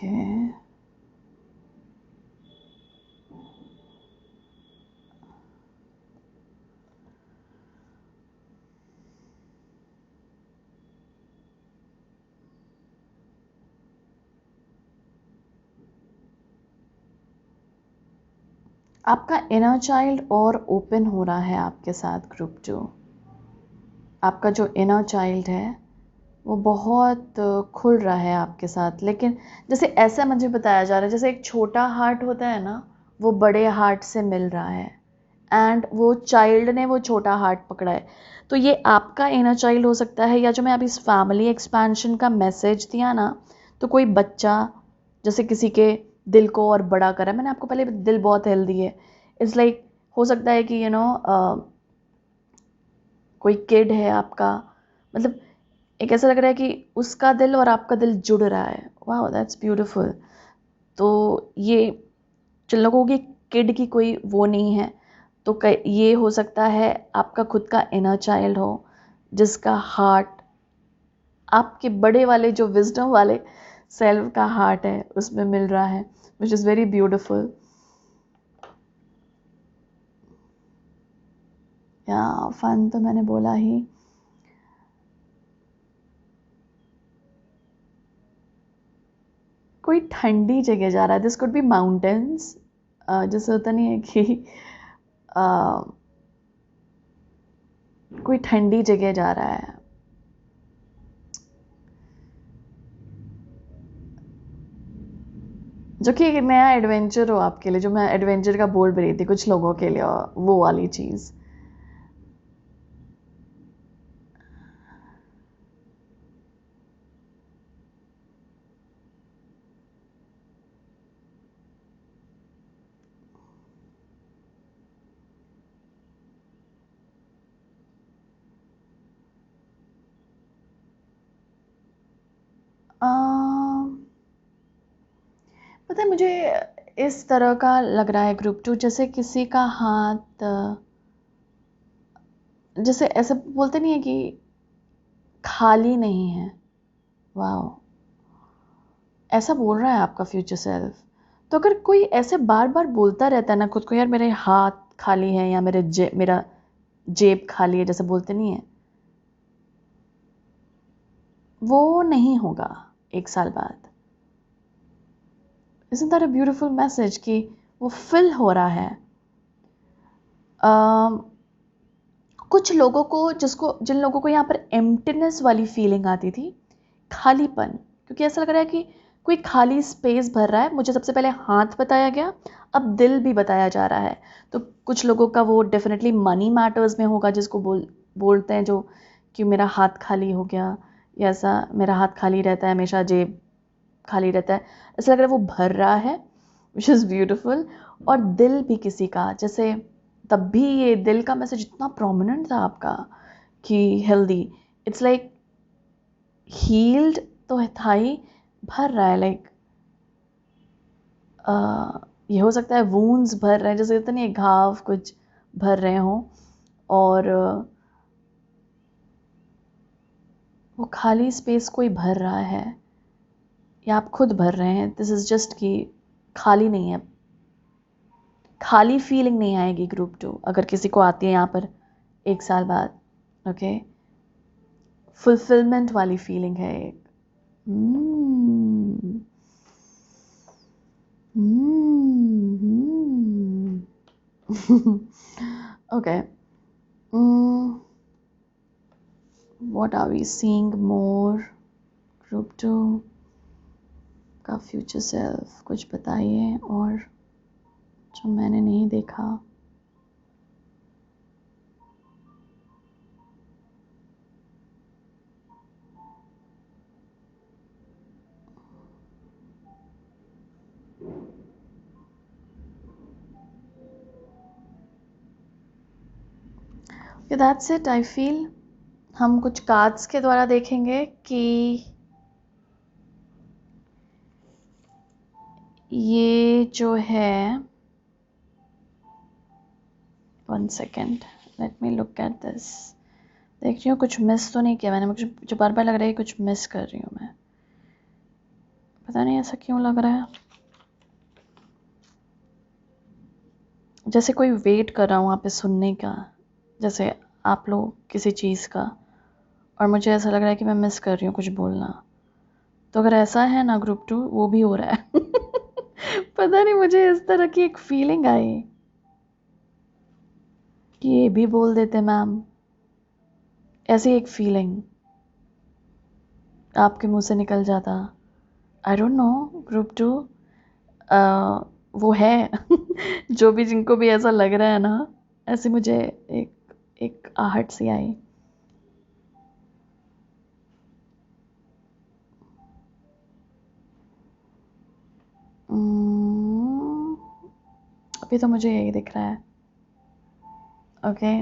Okay. आपका इनर चाइल्ड और ओपन हो रहा है आपके साथ ग्रुप 2। आपका जो इनर चाइल्ड है वो बहुत खुल रहा है आपके साथ, लेकिन जैसे ऐसा मुझे बताया जा रहा है जैसे एक छोटा हार्ट होता है ना, वो बड़े हार्ट से मिल रहा है, एंड वो चाइल्ड ने वो छोटा हार्ट पकड़ा है। तो ये आपका इनर चाइल्ड हो सकता है, या जो मैं अभी इस फैमिली एक्सपेंशन का मैसेज दिया ना, तो कोई बच्चा जैसे किसी के दिल को और बड़ा करा। मैंने आपको पहले, दिल बहुत हेल्दी है, इट्स लाइक हो सकता है कि कोई किड है आपका, मतलब एक ऐसा लग रहा है कि उसका दिल और आपका दिल जुड़ रहा है। वाह, दैट्स ब्यूटीफुल। तो ये जिन लोगों की किड की कोई वो नहीं है, तो ये हो सकता है आपका खुद का इनर चाइल्ड हो, जिसका हार्ट आपके बड़े वाले जो विजडम वाले सेल्फ का हार्ट है उसमें मिल रहा है, विच इज़ वेरी ब्यूटीफुल। या फन तो मैंने बोला ही। कोई ठंडी जगह जा रहा है, दिस कुड बी माउंटेन्स। जैसे होता नहीं है कि कोई ठंडी जगह जा रहा है, जो कि एक नया एडवेंचर हो आपके लिए, जो मैं एडवेंचर का बोल भी रही थी कुछ लोगों के लिए, वो वाली चीज़। पता है, मुझे इस तरह का लग रहा है ग्रुप 2, जैसे किसी का हाथ जैसे ऐसे बोलते नहीं है कि खाली नहीं है। वाह, ऐसा बोल रहा है आपका फ्यूचर सेल्फ। तो अगर कोई ऐसे बार बार बोलता रहता है ना खुद को, यार मेरे हाथ खाली है, या मेरा जेब खाली है, जैसे बोलते नहीं है, वो नहीं होगा 1 साल बाद। Isn't that a beautiful message कि वो फिल हो रहा है। कुछ लोगों को, जिन लोगों को यहाँ पर एम्प्टीनेस वाली फीलिंग आती थी, खालीपन, क्योंकि ऐसा लग रहा है कि कोई खाली स्पेस भर रहा है। मुझे सबसे पहले हाथ बताया गया, अब दिल भी बताया जा रहा है। तो कुछ लोगों का वो डेफिनेटली मनी मैटर्स में होगा, जिसको बोलते हैं जो कि मेरा हाथ खाली हो गया, या ऐसा मेरा हाथ खाली रहता है हमेशा, जेब खाली रहता है, ऐसा लग रहा है वो भर रहा है, विच इज़ ब्यूटिफुल। और दिल भी किसी का, जैसे तब भी ये दिल का मैसेज इतना प्रोमिनेंट था आपका कि हेल्दी, इट्स लाइक हील्ड तो था ही, भर रहा है, लाइक ये हो सकता है वूंड्स भर रहे हैं, जैसे कहते नहीं घाव कुछ भर रहे हों, और वो खाली स्पेस कोई भर रहा है या आप खुद भर रहे हैं. दिस इज़ जस्ट कि खाली नहीं है. खाली फीलिंग नहीं आएगी ग्रुप 2 अगर किसी को आती है यहाँ पर 1 साल बाद. ओके, फुलफिलमेंट वाली फीलिंग है एक. Okay, what are we seeing more? Group 2 का फ्यूचर सेल्फ कुछ बताइए और जो मैंने नहीं देखा. That's it. आई फील हम कुछ कार्ड्स के द्वारा देखेंगे कि ये जो है, 1 second, let me look at this. देख रही हूँ कुछ मिस तो नहीं किया मैंने. मुझे जो बार बार लग रहा है कुछ मिस कर रही हूँ मैं. पता नहीं ऐसा क्यों लग रहा है, जैसे कोई वेट कर रहा हूँ वहाँ पे सुनने का, जैसे आप लोग किसी चीज़ का, और मुझे ऐसा लग रहा है कि मैं मिस कर रही हूँ कुछ बोलना. तो अगर ऐसा है ना ग्रुप 2, वो भी हो रहा है. पता नहीं, मुझे इस तरह की एक फीलिंग आई कि ये भी बोल देते मैम. ऐसी एक फीलिंग आपके मुंह से निकल जाता. आई डोंट नो ग्रुप 2, वो है. जो भी जिनको भी ऐसा लग रहा है ना, ऐसे मुझे एक आहट सी आई. अभी तो मुझे यही दिख रहा है. ओके,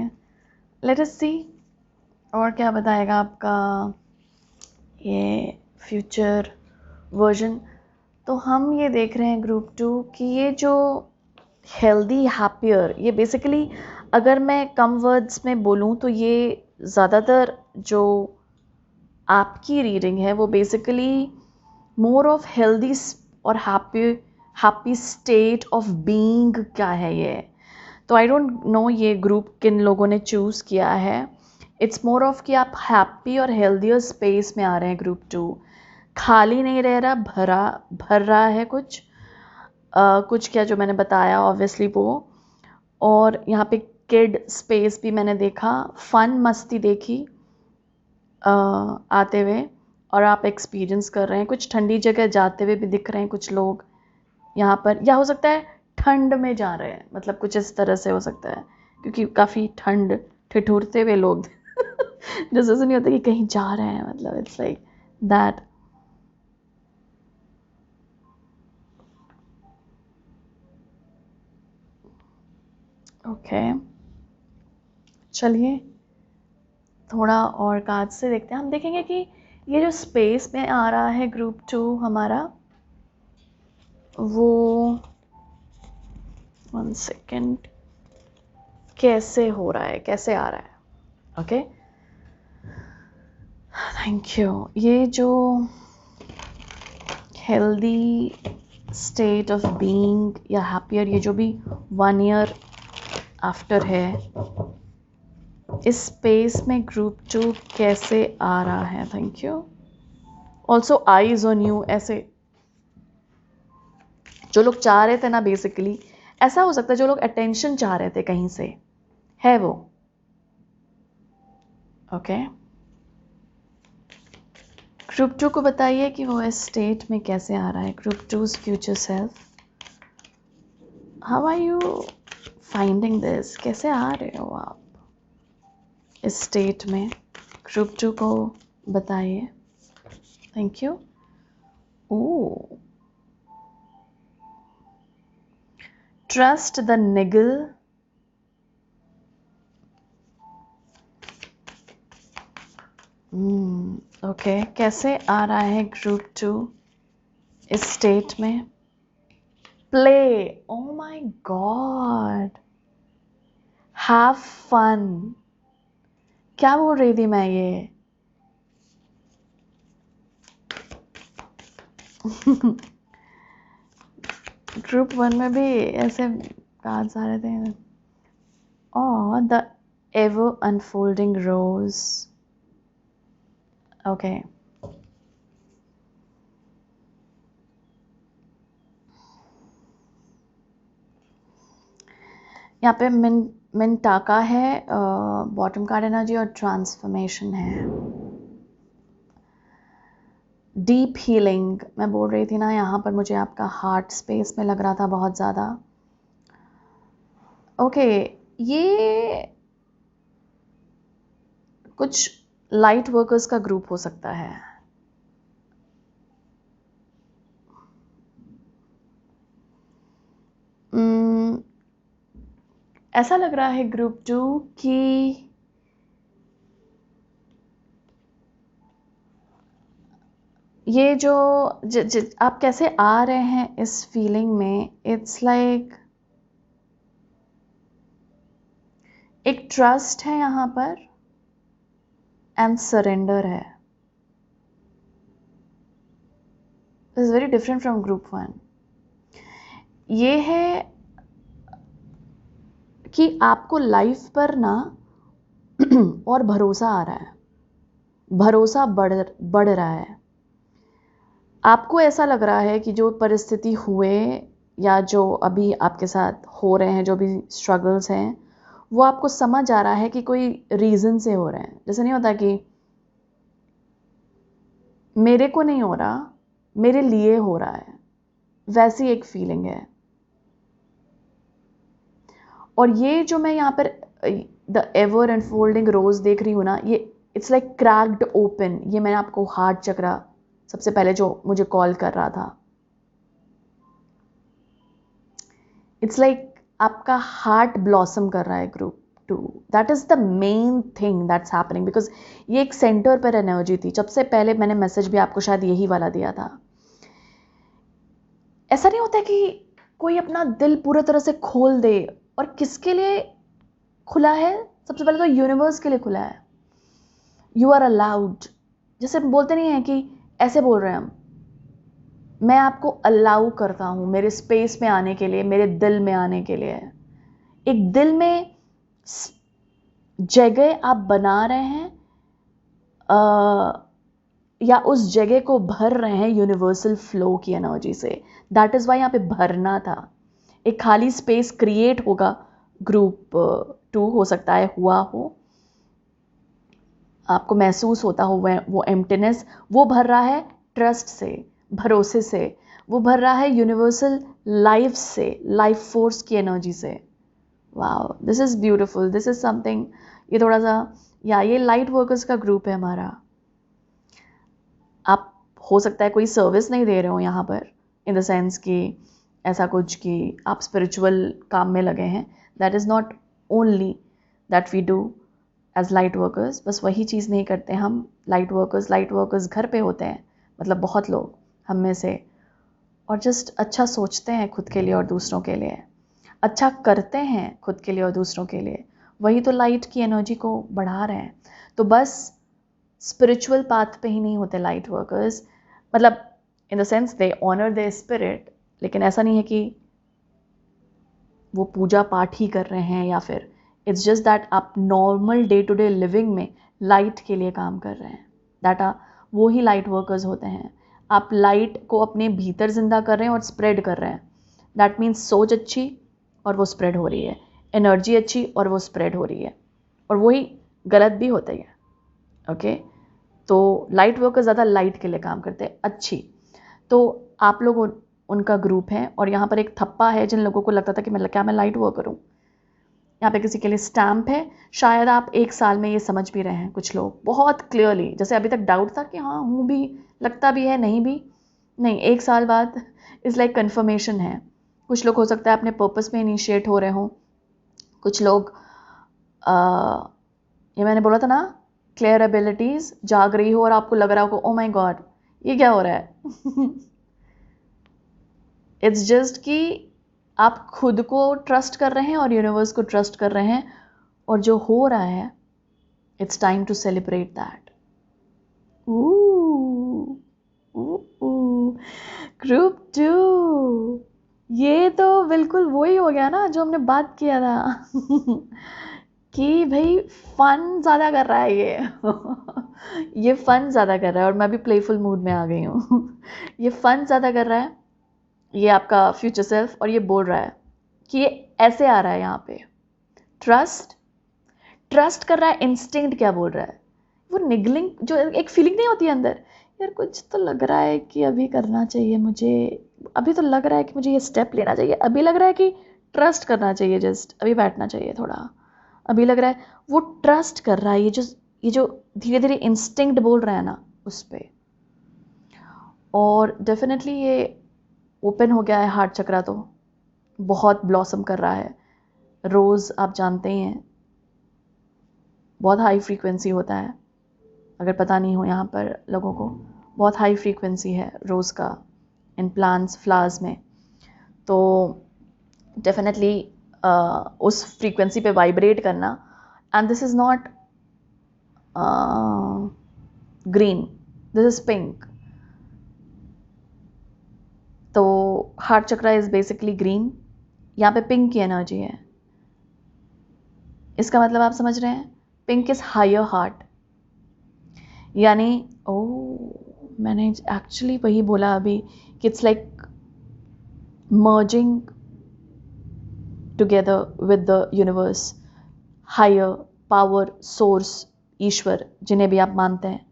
लेट अस सी और क्या बताएगा आपका ये फ्यूचर वर्जन. तो हम ये देख रहे हैं ग्रुप 2 कि ये जो हेल्दी हैप्पियर, ये बेसिकली अगर मैं कम वर्ड्स में बोलूँ तो ये ज़्यादातर जो आपकी रीडिंग है वो बेसिकली मोर ऑफ हेल्दी और हैप्पी स्टेट ऑफ बीइंग क्या है ये. तो आई डोंट नो ये ग्रुप किन लोगों ने चूज़ किया है. इट्स मोर ऑफ कि आप हैप्पी और हेल्दियर स्पेस में आ रहे हैं ग्रुप 2. खाली नहीं रह रहा, भर रहा है कुछ. कुछ क्या जो मैंने बताया ऑब्वियसली वो. और यहाँ पे किड स्पेस भी मैंने देखा, फन मस्ती देखी आते हुए, और आप एक्सपीरियंस कर रहे हैं. कुछ ठंडी जगह जाते हुए भी दिख रहे हैं कुछ लोग यहाँ पर, या हो सकता है ठंड में जा रहे हैं, मतलब कुछ इस तरह से हो सकता है क्योंकि काफ़ी ठंड, ठिठुरते हुए लोग. जैसे ऐसा नहीं होता कि कहीं जा रहे हैं, मतलब इट्स लाइक दैट. ओके, चलिए थोड़ा और कार्ड से देखते हैं. हम देखेंगे कि ये जो स्पेस में आ रहा है ग्रुप 2 हमारा, वो 1 सेकेंड, कैसे हो रहा है, कैसे आ रहा है. Okay, thank you. ये जो हेल्दी स्टेट ऑफ बीइंग या हैप्पियर, ये जो भी 1 ईयर आफ्टर है, इस स्पेस में ग्रुप 2 कैसे आ रहा है. Thank you. Also eyes on you. ऐसे जो लोग चाह रहे थे ना, बेसिकली ऐसा हो सकता है जो लोग अटेंशन चाह रहे थे कहीं से, है वो. ओके, ग्रुप 2 को बताइए कि वो इस स्टेट में कैसे आ रहा है. Group 2's future self, how are you finding this. कैसे आ रहे हो आप इस स्टेट में, ग्रुप 2 को बताइए. Thank you. Oh, trust the निगल. ओके, कैसे आ रहा है ग्रुप 2 इस स्टेट में. Play, oh my God, have fun. क्या बोल रही थी मैं ये? ग्रुप 1 में भी ऐसे कार्ड्स आ रहे थे। और the ever unfolding rose. Okay, यहाँ पे मिनटाका है, बॉटम कार्ड एनर्जी, और ट्रांसफॉर्मेशन है। डीप हीलिंग मैं बोल रही थी ना, यहाँ पर मुझे आपका हार्ट स्पेस में लग रहा था बहुत ज़्यादा। ओके, ये कुछ लाइट वर्कर्स का ग्रुप हो सकता है। ऐसा लग रहा है ग्रुप 2 कि ये जो आप कैसे आ रहे हैं इस फीलिंग में, इट्स लाइक एक ट्रस्ट है यहाँ पर एंड सरेंडर है। Is very different from group 1। ये है कि आपको लाइफ पर ना और भरोसा आ रहा है, भरोसा बढ़ रहा है। आपको ऐसा लग रहा है कि जो परिस्थिति हुए या जो अभी आपके साथ हो रहे हैं, जो भी स्ट्रगल्स हैं, वो आपको समझ आ रहा है कि कोई रीज़न से हो रहे हैं। जैसे नहीं होता कि मेरे को नहीं हो रहा, मेरे लिए हो रहा है, वैसी एक फीलिंग है। और ये जो मैं यहाँ पर द एवर अनफोल्डिंग रोज देख रही हूँ ना, ये इट्स लाइक क्रैक्ड ओपन। ये मैंने आपको हार्ट चक्रा सबसे पहले जो मुझे कॉल कर रहा था, इट्स लाइक आपका हार्ट ब्लॉसम कर रहा है group 2। That is the main thing that's happening, because ये एक सेंटर पर एनर्जी थी। सबसे पहले मैंने मैसेज भी आपको शायद यही वाला दिया था। ऐसा नहीं होता कि कोई अपना दिल पूरी तरह से खोल दे, और किसके लिए खुला है? सबसे पहले तो यूनिवर्स के लिए खुला है। You are allowed. जैसे बोलते नहीं है कि ऐसे बोल रहे हैं हम, मैं आपको अलाउ करता हूँ मेरे स्पेस में आने के लिए, मेरे दिल में आने के लिए। एक दिल में जगह आप बना रहे हैं, या उस जगह को भर रहे हैं यूनिवर्सल फ्लो की एनर्जी से। दैट इज़ वाई यहाँ पे भरना था। एक खाली स्पेस क्रिएट होगा, ग्रुप 2 हो सकता है हुआ हो, आपको महसूस होता हो वो एम्प्टीनेस। वो भर रहा है ट्रस्ट से, भरोसे से। वो भर रहा है यूनिवर्सल लाइफ से, लाइफ फोर्स की एनर्जी से। Wow, this is beautiful, this is something. ये थोड़ा सा, या ये लाइट वर्कर्स का ग्रुप है हमारा। आप हो सकता है कोई सर्विस नहीं दे रहे हो यहाँ पर, इन द सेंस कि ऐसा कुछ कि आप स्पिरिचुअल काम में लगे हैं। That is not only that we do as light workers. बस वही चीज़ नहीं करते हम लाइट वर्कर्स घर पे होते हैं, मतलब बहुत लोग हम में से, और जस्ट अच्छा सोचते हैं खुद के लिए और दूसरों के लिए, अच्छा करते हैं खुद के लिए और दूसरों के लिए। वही तो लाइट की एनर्जी को बढ़ा रहे हैं। तो बस स्पिरिचुअल पाथ पे ही नहीं होते लाइट वर्कर्स, मतलब in the sense they honour their spirit, लेकिन ऐसा नहीं है कि वो पूजा पाठ ही कर रहे हैं, या फिर इट्स जस्ट दैट आप normal day to day living में लाइट के लिए काम कर रहे हैं। दैट वो ही लाइट वर्कर्स होते हैं। आप लाइट को अपने भीतर जिंदा कर रहे हैं और स्प्रेड कर रहे हैं। दैट मीन्स सोच अच्छी और वो स्प्रेड हो रही है, एनर्जी अच्छी और वो स्प्रेड हो रही है, और वही गलत भी होता है। ओके, तो लाइट वर्कर ज़्यादा लाइट के लिए काम करते हैं, अच्छी। तो आप लोग उनका ग्रुप है। और यहाँ पर एक थप्पा है जिन लोगों को लगता था कि मैं क्या मैं लाइट वर्कर हूँ। यहाँ पे किसी के लिए स्टैम्प है। शायद आप 1 साल में ये समझ भी रहे हैं कुछ लोग बहुत क्लियरली। जैसे अभी तक डाउट था कि हाँ हूँ भी, लगता भी है, नहीं भी नहीं, 1 साल बाद इज़ लाइक कन्फर्मेशन है। कुछ लोग हो सकता है अपने पर्पस में इनिशिएट हो रहे हों। कुछ लोग ये मैंने बोला था ना, क्लियर एबिलिटीज़ जाग रही हो और आपको लग रहा हो ओ माय गॉड ये क्या हो रहा है। इट्स जस्ट कि आप खुद को ट्रस्ट कर रहे हैं और यूनिवर्स को ट्रस्ट कर रहे हैं, और जो हो रहा है it's time to celebrate that. Group 2, ये तो बिल्कुल वही हो गया ना जो हमने बात किया था कि भाई फन ज़्यादा कर रहा है ये फन ज़्यादा कर रहा है, और मैं भी प्लेफुल मूड में आ गई हूँ ये फन ज़्यादा कर रहा है, ये आपका फ्यूचर सेल्फ, और ये बोल रहा है कि ये ऐसे आ रहा है यहाँ पे, ट्रस्ट कर रहा है। इंस्टिंक्ट क्या बोल रहा है, वो निगलिंग जो एक फीलिंग नहीं होती है अंदर, यार कुछ तो लग रहा है कि अभी करना चाहिए मुझे, अभी तो लग रहा है कि मुझे ये स्टेप लेना चाहिए, अभी लग रहा है कि ट्रस्ट करना चाहिए, जस्ट अभी बैठना चाहिए थोड़ा, अभी लग रहा है वो ट्रस्ट कर रहा है। ये जो धीरे धीरे इंस्टिंक्ट बोल रहा है ना उस पर, और डेफिनेटली ये ओपन हो गया है हार्ट चक्रा, तो बहुत ब्लॉसम कर रहा है। रोज़ आप जानते ही हैं बहुत हाई फ्रीक्वेंसी होता है, अगर पता नहीं हो यहाँ पर लोगों को, बहुत हाई फ्रीक्वेंसी है रोज़ का इन प्लांट्स फ्लावर्स में, तो डेफिनेटली उस फ्रीक्वेंसी पे वाइब्रेट करना। And this is not green, this is pink, तो heart chakra is basically green, यहाँ पे पिंक की एनर्जी है। इसका मतलब आप समझ रहे हैं, पिंक इज़ हायर हार्ट, यानी मैंने एक्चुअली वही बोला अभी कि it's like merging together with the universe, higher power source, ईश्वर जिन्हें भी आप मानते हैं,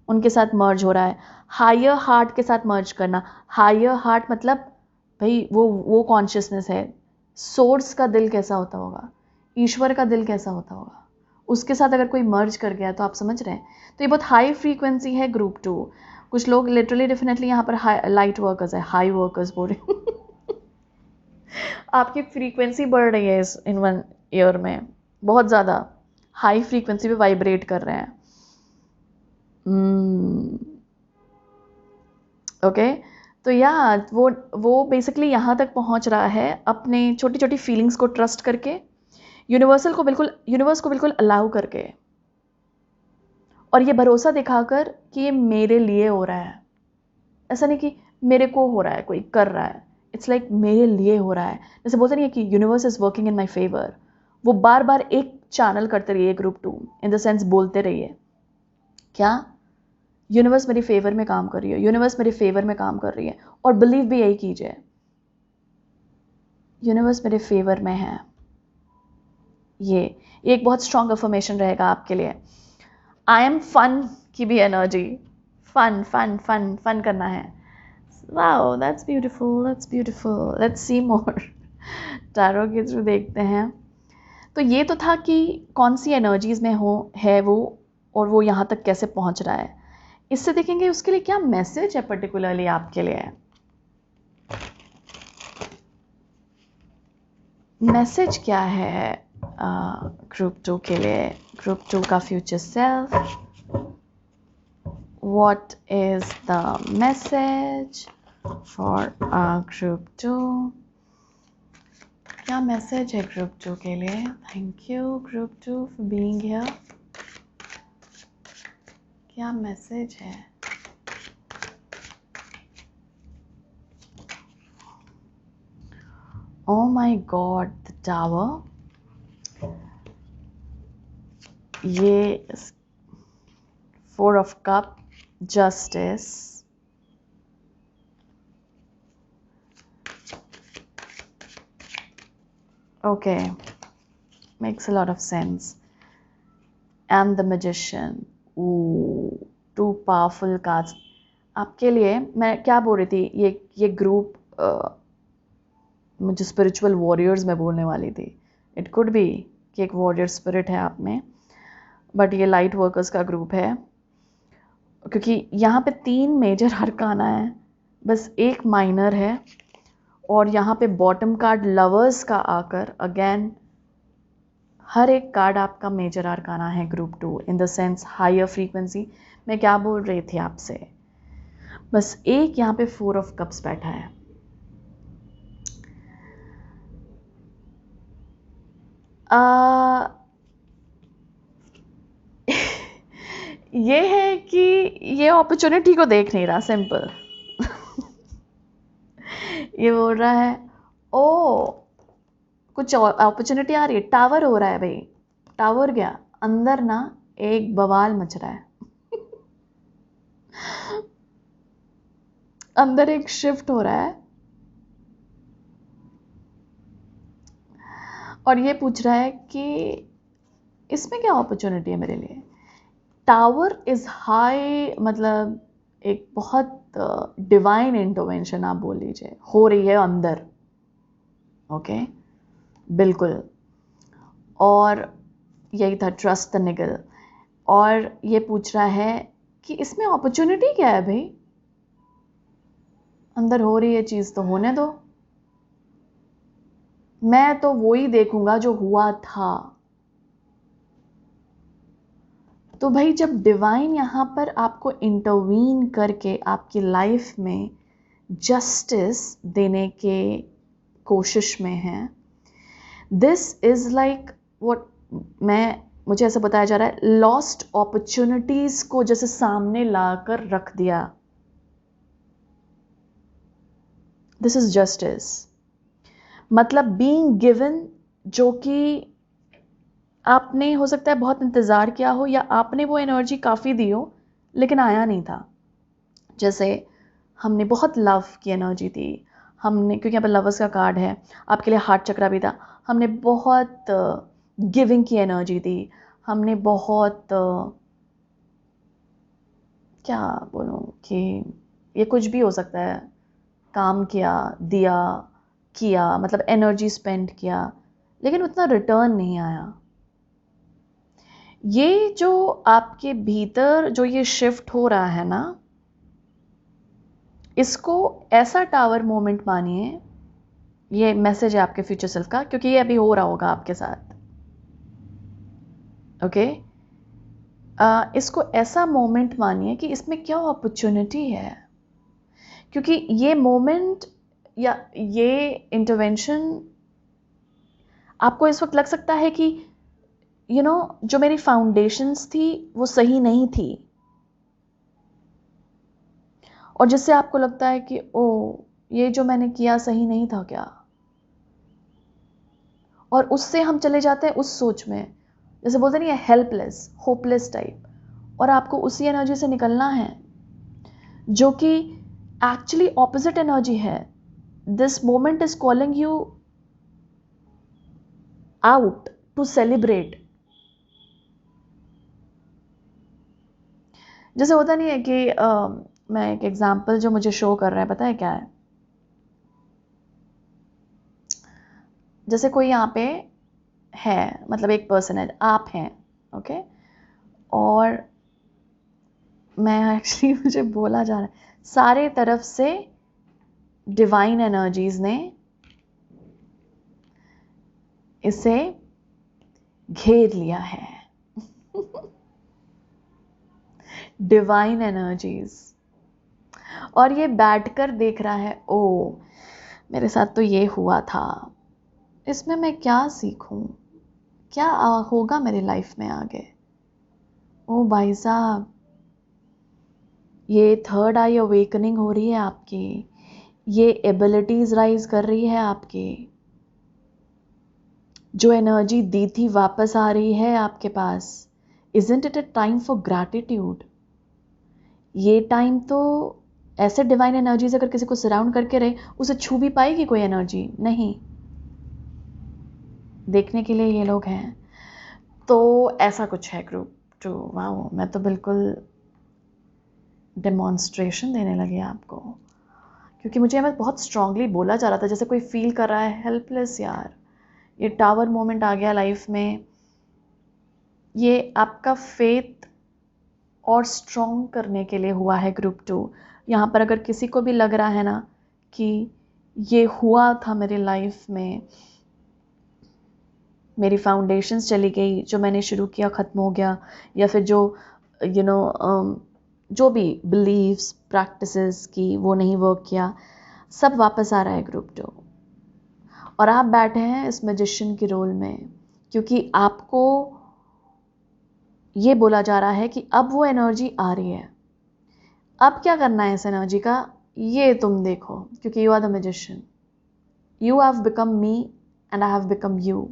उनके साथ मर्ज हो रहा है। हायर हार्ट के साथ मर्ज करना, हायर हार्ट मतलब भाई वो कॉन्शियसनेस है। सोर्स का दिल कैसा होता होगा, ईश्वर का दिल कैसा होता होगा, उसके साथ अगर कोई मर्ज कर गया तो आप समझ रहे हैं। तो ये बहुत हाई फ्रीक्वेंसी है ग्रुप 2। कुछ लोग लिटरली डेफिनेटली यहाँ पर लाइट वर्कर्स है, हाई वर्कर्स बोल रहे आपकी फ्रीक्वेंसी बढ़ रही है इन 1 ईयर में, बहुत ज़्यादा हाई फ्रीक्वेंसी पे वाइब्रेट कर रहे हैं। ओके, तो या वो बेसिकली यहाँ तक पहुँच रहा है अपने छोटी छोटी फीलिंग्स को ट्रस्ट करके, यूनिवर्स को बिल्कुल अलाउ करके, और ये भरोसा दिखाकर कि ये मेरे लिए हो रहा है। ऐसा नहीं कि मेरे को हो रहा है, कोई कर रहा है, इट्स लाइक मेरे लिए हो रहा है। जैसे बोलते नहीं है कि universe is working in my favour, वो बार बार एक चैनल करते रहिए ग्रुप 2, इन द सेंस बोलते रहिए क्या यूनिवर्स मेरे फेवर में काम कर रही है, यूनिवर्स मेरे फेवर में काम कर रही है, और बिलीव भी यही कीजिए, यूनिवर्स मेरे फेवर में है। ये एक बहुत स्ट्रॉन्ग अफर्मेशन रहेगा आपके लिए। आई एम फन की भी energy, fun fun fun fun करना है। Wow, that's beautiful, let's see more. Tarot के थ्रू देखते हैं। तो ये तो था कि कौन सी एनर्जीज में है वो, और वो यहाँ तक कैसे पहुँच रहा है। इससे देखेंगे उसके लिए क्या मैसेज है पर्टिकुलरली आपके लिए। मैसेज क्या है ग्रुप 2 के लिए, ग्रुप 2 का future self, what is the message for group 2, क्या मैसेज है ग्रुप 2 के लिए। Thank you group 2 for being here. क्या मैसेज है, oh my god, the tower, ये 4 of cup, justice, okay, makes a lot of sense, and the magician, ooh, 2 powerful cards आपके लिए। मैं क्या बोल रही थी, ये ग्रुप मुझे स्पिरिचुअल वॉरियर्स में बोलने वाली थी। इट कुड बी कि एक वॉरियर स्पिरिट है आप में, बट ये लाइट वर्कर्स का ग्रुप है, क्योंकि यहाँ पे 3 मेजर अरकाना है, बस एक माइनर है, और यहाँ पे बॉटम कार्ड लवर्स का आकर अगेन हर एक कार्ड आपका मेजर अरकाना है group 2, in the sense higher frequency. मैं क्या बोल रही थी आपसे, बस एक यहाँ पे 4 ऑफ कप्स बैठा है, ये है कि ये अपॉर्चुनिटी को देख नहीं रहा, सिंपल। ये बोल रहा है ओ कुछ अपॉर्चुनिटी आ रही है, टावर हो रहा है भाई, टावर गया अंदर ना, एक बवाल मच रहा है। अंदर एक शिफ्ट हो रहा है और ये पूछ रहा है कि इसमें क्या अपॉर्चुनिटी है मेरे लिए। टावर इज हाई, मतलब एक बहुत डिवाइन इंटरवेंशन आप बोल लीजिए हो रही है अंदर, ओके बिल्कुल। और यही था ट्रस्ट द निगल। और ये पूछ रहा है कि इसमें अपॉर्चुनिटी क्या है भाई, अंदर हो रही है चीज तो होने दो, मैं तो वो ही देखूंगा जो हुआ था। तो भाई जब डिवाइन यहां पर आपको इंटरवीन करके आपकी लाइफ में जस्टिस देने के कोशिश में है, दिस इज लाइक व्हाट मुझे ऐसा बताया जा रहा है, लॉस्ट अपॉर्चुनिटीज को जैसे सामने लाकर रख दिया। दिस इज जस्टिस, मतलब बीइंग गिवन, जो कि आपने हो सकता है बहुत इंतज़ार किया हो, या आपने वो एनर्जी काफ़ी दी हो लेकिन आया नहीं था। जैसे हमने बहुत लव की एनर्जी दी, हमने, क्योंकि यहाँ पर लवर्स का कार्ड है, आपके लिए हार्ट चक्रा भी था, हमने बहुत गिविंग की एनर्जी दी, हमने बहुत क्या बोलूँ कि ये कुछ भी हो सकता है, काम किया, दिया, किया, मतलब एनर्जी स्पेंड किया, लेकिन उतना रिटर्न नहीं आया। ये जो आपके भीतर जो ये शिफ्ट हो रहा है ना, इसको ऐसा टावर मोमेंट मानिए, ये मैसेज है आपके फ्यूचर सेल्फ का, क्योंकि ये अभी हो रहा होगा आपके साथ, ओके। इसको ऐसा मोमेंट मानिए कि इसमें क्या अपॉर्चुनिटी है, क्योंकि ये मोमेंट या ये इंटरवेंशन आपको इस वक्त लग सकता है कि जो मेरी फाउंडेशंस थी वो सही नहीं थी, और जिससे आपको लगता है कि ओ ये जो मैंने किया सही नहीं था क्या, और उससे हम चले जाते हैं उस सोच में, जैसे बोलते नहीं है हेल्पलेस, होपलेस टाइप, और आपको उसी एनर्जी से निकलना है जो कि एक्चुअली ऑपोजिट एनर्जी है। This moment is calling you out to celebrate. जैसे होता नहीं है कि मैं एक एग्जाम्पल जो मुझे शो कर रहा है, पता है क्या है, जैसे कोई यहाँ पे है, मतलब एक पर्सन है, आप हैं, ओके, और मैं एक्चुअली मुझे बोला जा रहा है, सारे तरफ से डिवाइन एनर्जीज ने इसे घेर लिया है। डिवाइन एनर्जीज, और ये बैठकर देख रहा है, ओ मेरे साथ तो ये हुआ था, इसमें मैं क्या सीखूं, क्या होगा मेरी लाइफ में आगे। ओ भाई साहब, ये थर्ड आई अवेकनिंग हो रही है आपकी, ये एबिलिटीज राइज कर रही है आपकी, जो एनर्जी दी थी वापस आ रही है आपके पास। Isn't it a time for gratitude. ये टाइम तो ऐसे डिवाइन एनर्जीज अगर किसी को सराउंड करके रहे, उसे छू भी पाएगी कोई एनर्जी नहीं, देखने के लिए ये लोग हैं। तो ऐसा कुछ है ग्रुप टू। वाओ, मैं तो बिल्कुल डेमोन्स्ट्रेशन देने लगी आपको, क्योंकि मुझे हमें बहुत स्ट्रांगली बोला जा रहा था, जैसे कोई फील कर रहा है हेल्पलेस यार, ये टावर मोमेंट आ गया लाइफ में, ये आपका फेथ और स्ट्रॉन्ग करने के लिए हुआ है ग्रुप टू। यहाँ पर अगर किसी को भी लग रहा है ना कि ये हुआ था मेरे लाइफ में, मेरी फाउंडेशंस चली गई, जो मैंने शुरू किया ख़त्म हो गया, या फिर जो जो भी बिलीव्स प्रैक्टिसेस की वो नहीं वर्क किया, सब वापस आ रहा है ग्रुप टू। और आप बैठे हैं इस मैजिशियन के रोल में क्योंकि आपको ये बोला जा रहा है कि अब वो एनर्जी आ रही है। अब क्या करना है इस एनर्जी का, ये तुम देखो, क्योंकि you are the magician, you have become me and I have become you.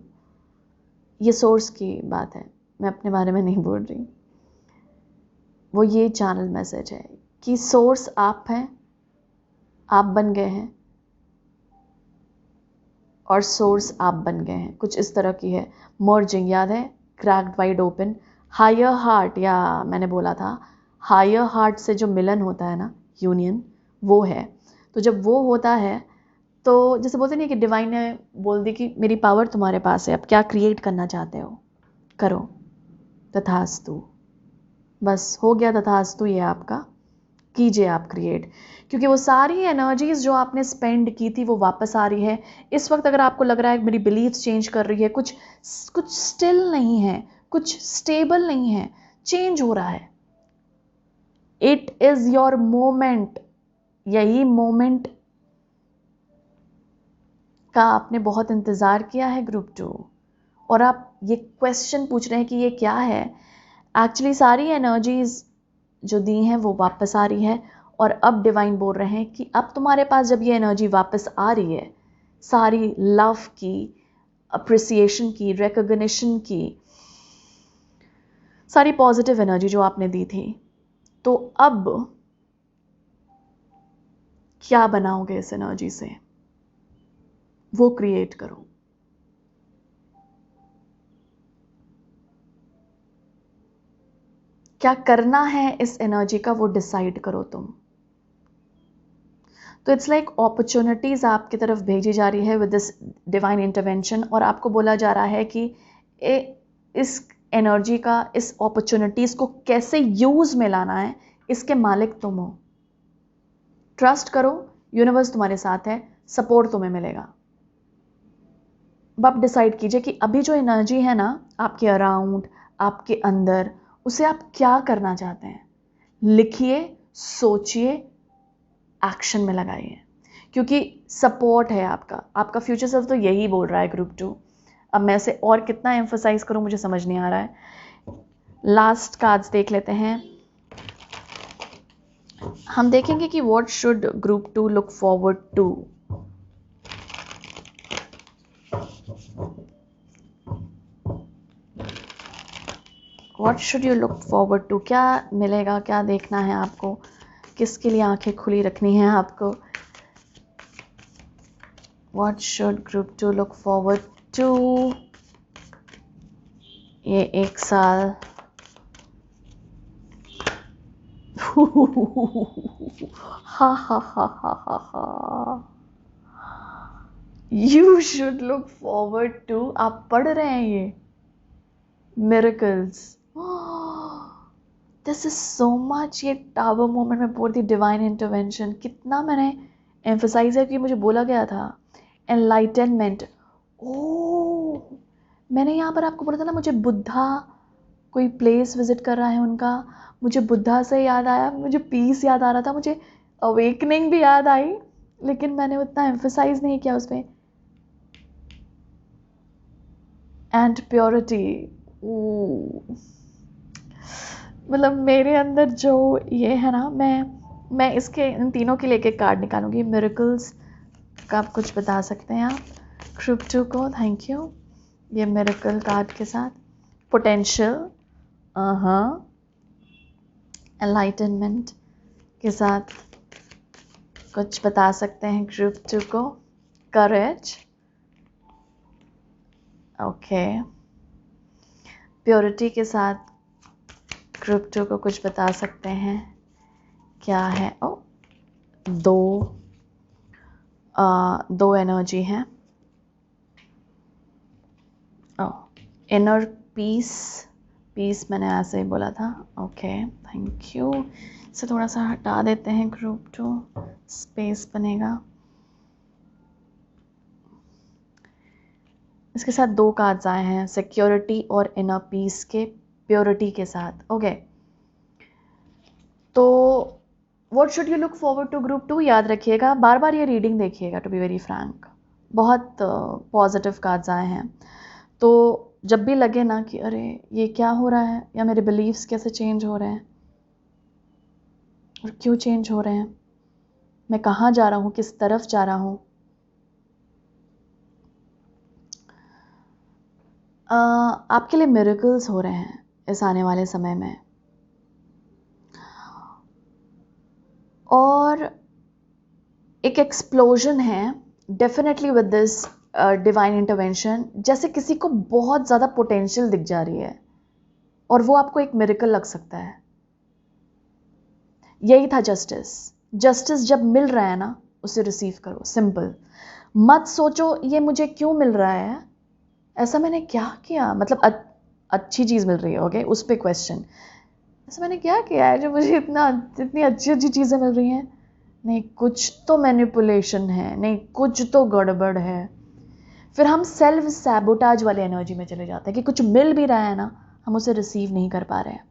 ये सोर्स की बात है, मैं अपने बारे में नहीं बोल रही। वो ये चैनल मैसेज है कि सोर्स आप हैं, आप बन गए हैं और सोर्स आप बन गए हैं, कुछ इस तरह की है। मर्जिंग, याद है, cracked wide open, higher heart, या मैंने बोला था हायर हार्ट से जो मिलन होता है ना, यूनियन, वो है। तो जब वो होता है तो जैसे बोलते नहीं कि डिवाइन ने बोल दी कि मेरी पावर तुम्हारे पास है, अब क्या क्रिएट करना चाहते हो करो, तथास्तु। बस हो गया तथास्तु, ये आपका, कीजिए आप क्रिएट। क्योंकि वो सारी एनर्जीज जो आपने स्पेंड की थी वो वापस आ रही है। इस वक्त अगर आपको लग रहा है मेरी बिलीव्स चेंज कर रही है, कुछ स्टिल नहीं है, कुछ स्टेबल नहीं है, चेंज हो रहा है। It is your moment. यही मोमेंट का आपने बहुत इंतजार किया है ग्रुप 2, और आप ये क्वेश्चन पूछ रहे हैं कि ये क्या है। एक्चुअली सारी एनर्जीज जो दी हैं वो वापस आ रही है, और अब डिवाइन बोल रहे हैं कि अब तुम्हारे पास जब ये एनर्जी वापस आ रही है, सारी लव की, अप्रिसिएशन की, रिकॉग्निशन की, सारी पॉजिटिव एनर्जी जो आपने दी थी, तो अब क्या बनाओगे इस एनर्जी से, वो क्रिएट करो। क्या करना है इस एनर्जी का वो डिसाइड करो तुम। तो इट्स लाइक अपॉर्चुनिटीज आपकी तरफ भेजी जा रही है विद दिस डिवाइन इंटरवेंशन, और आपको बोला जा रहा है कि इस एनर्जी का, इस अपॉर्चुनिटीज को कैसे यूज में लाना है, इसके मालिक तुम हो। ट्रस्ट करो, यूनिवर्स तुम्हारे साथ है, सपोर्ट तुम्हें मिलेगा। अब आप डिसाइड कीजिए कि अभी जो एनर्जी है ना आपके अराउंड, आपके अंदर, उसे आप क्या करना चाहते हैं। लिखिए, सोचिए, एक्शन में लगाइए, क्योंकि सपोर्ट है आपका। आपका फ्यूचर सेल्फ तो यही बोल रहा है ग्रुप 2। अब मैं इसे और कितना एम्फसाइज करूं मुझे समझ नहीं आ रहा है। लास्ट कार्ड्स देख लेते हैं। हम देखेंगे कि what should group 2 look forward to. What should you look forward to, क्या मिलेगा, क्या देखना है आपको, किसके लिए आंखें खुली रखनी है आपको। What should group 2 look forward to, ये 1 साल। हा हा हा हा हा हा। You should look forward to, आप पढ़ रहे हैं ये miracles. This is so much, ये टावर मोमेंट में बोल दी डिवाइन इंटरवेंशन, कितना मैंने एम्फसाइज है कि मुझे बोला गया था एनलाइटनमेंट। ओ, मैंने यहाँ पर आपको बोला था ना, मुझे बुद्धा कोई प्लेस विजिट कर रहा है उनका, मुझे बुद्धा से याद आया, मुझे पीस याद आ रहा था, मुझे अवेकनिंग भी याद आई, लेकिन मैंने उतना एम्फसाइज नहीं किया उसमें। एंड प्योरिटी, मतलब मेरे अंदर जो ये है ना, मैं इसके इन तीनों के लिए एक कार्ड निकालूंगी। मिरेकल्स का आप कुछ बता सकते हैं आप ग्रुप 2 को। Thank you. ये मिरेकल कार्ड के साथ पोटेंशियल, एनलाइटनमेंट के साथ कुछ बता सकते हैं ग्रुप 2 को। करेज, ओके। प्योरिटी के साथ ग्रुप 2 को कुछ बता सकते हैं, क्या है। ओ, दो एनर्जी है। इनर पीस, पीस मैंने ऐसे ही बोला था। Okay, thank you. इसे थोड़ा सा हटा देते हैं ग्रुप 2, स्पेस बनेगा। इसके साथ 2 कार्ड्स आए हैं, सिक्योरिटी और इनर पीस के प्योरिटी के साथ। ओके, तो what should you look forward to group 2, याद रखिएगा, बार बार ये रीडिंग देखिएगा। टू बी वेरी फ्रैंक, बहुत पॉजिटिव कार्ड्स आए हैं। तो जब भी लगे ना कि अरे ये क्या हो रहा है, या मेरे बिलीव्स कैसे चेंज हो रहे हैं और क्यों चेंज हो रहे हैं, मैं कहाँ जा रहा हूँ, किस तरफ जा रहा हूँ, आपके लिए मिरेकल्स हो रहे हैं इस आने वाले समय में। और एक एक्सप्लोजन है definitely with this divine intervention. जैसे किसी को बहुत ज़्यादा पोटेंशियल दिख जा रही है और वो आपको एक मिरेकल लग सकता है। यही था जस्टिस। जस्टिस जब मिल रहा है ना, उसे रिसीव करो, सिंपल। मत सोचो ये मुझे क्यों मिल रहा है, ऐसा मैंने क्या किया, मतलब अच्छी चीज़ मिल रही है, ओके, उस पर क्वेश्चन, ऐसा मैंने क्या किया है जो मुझे इतनी अच्छी अच्छी चीज़ें मिल रही हैं। नहीं, कुछ तो मैनिपुलेशन है, नहीं कुछ तो गड़बड़ है। फिर हम सेल्फ सैबोटाज वाले एनर्जी में चले जाते हैं कि कुछ मिल भी रहा है ना, हम उसे रिसीव नहीं कर पा रहे हैं।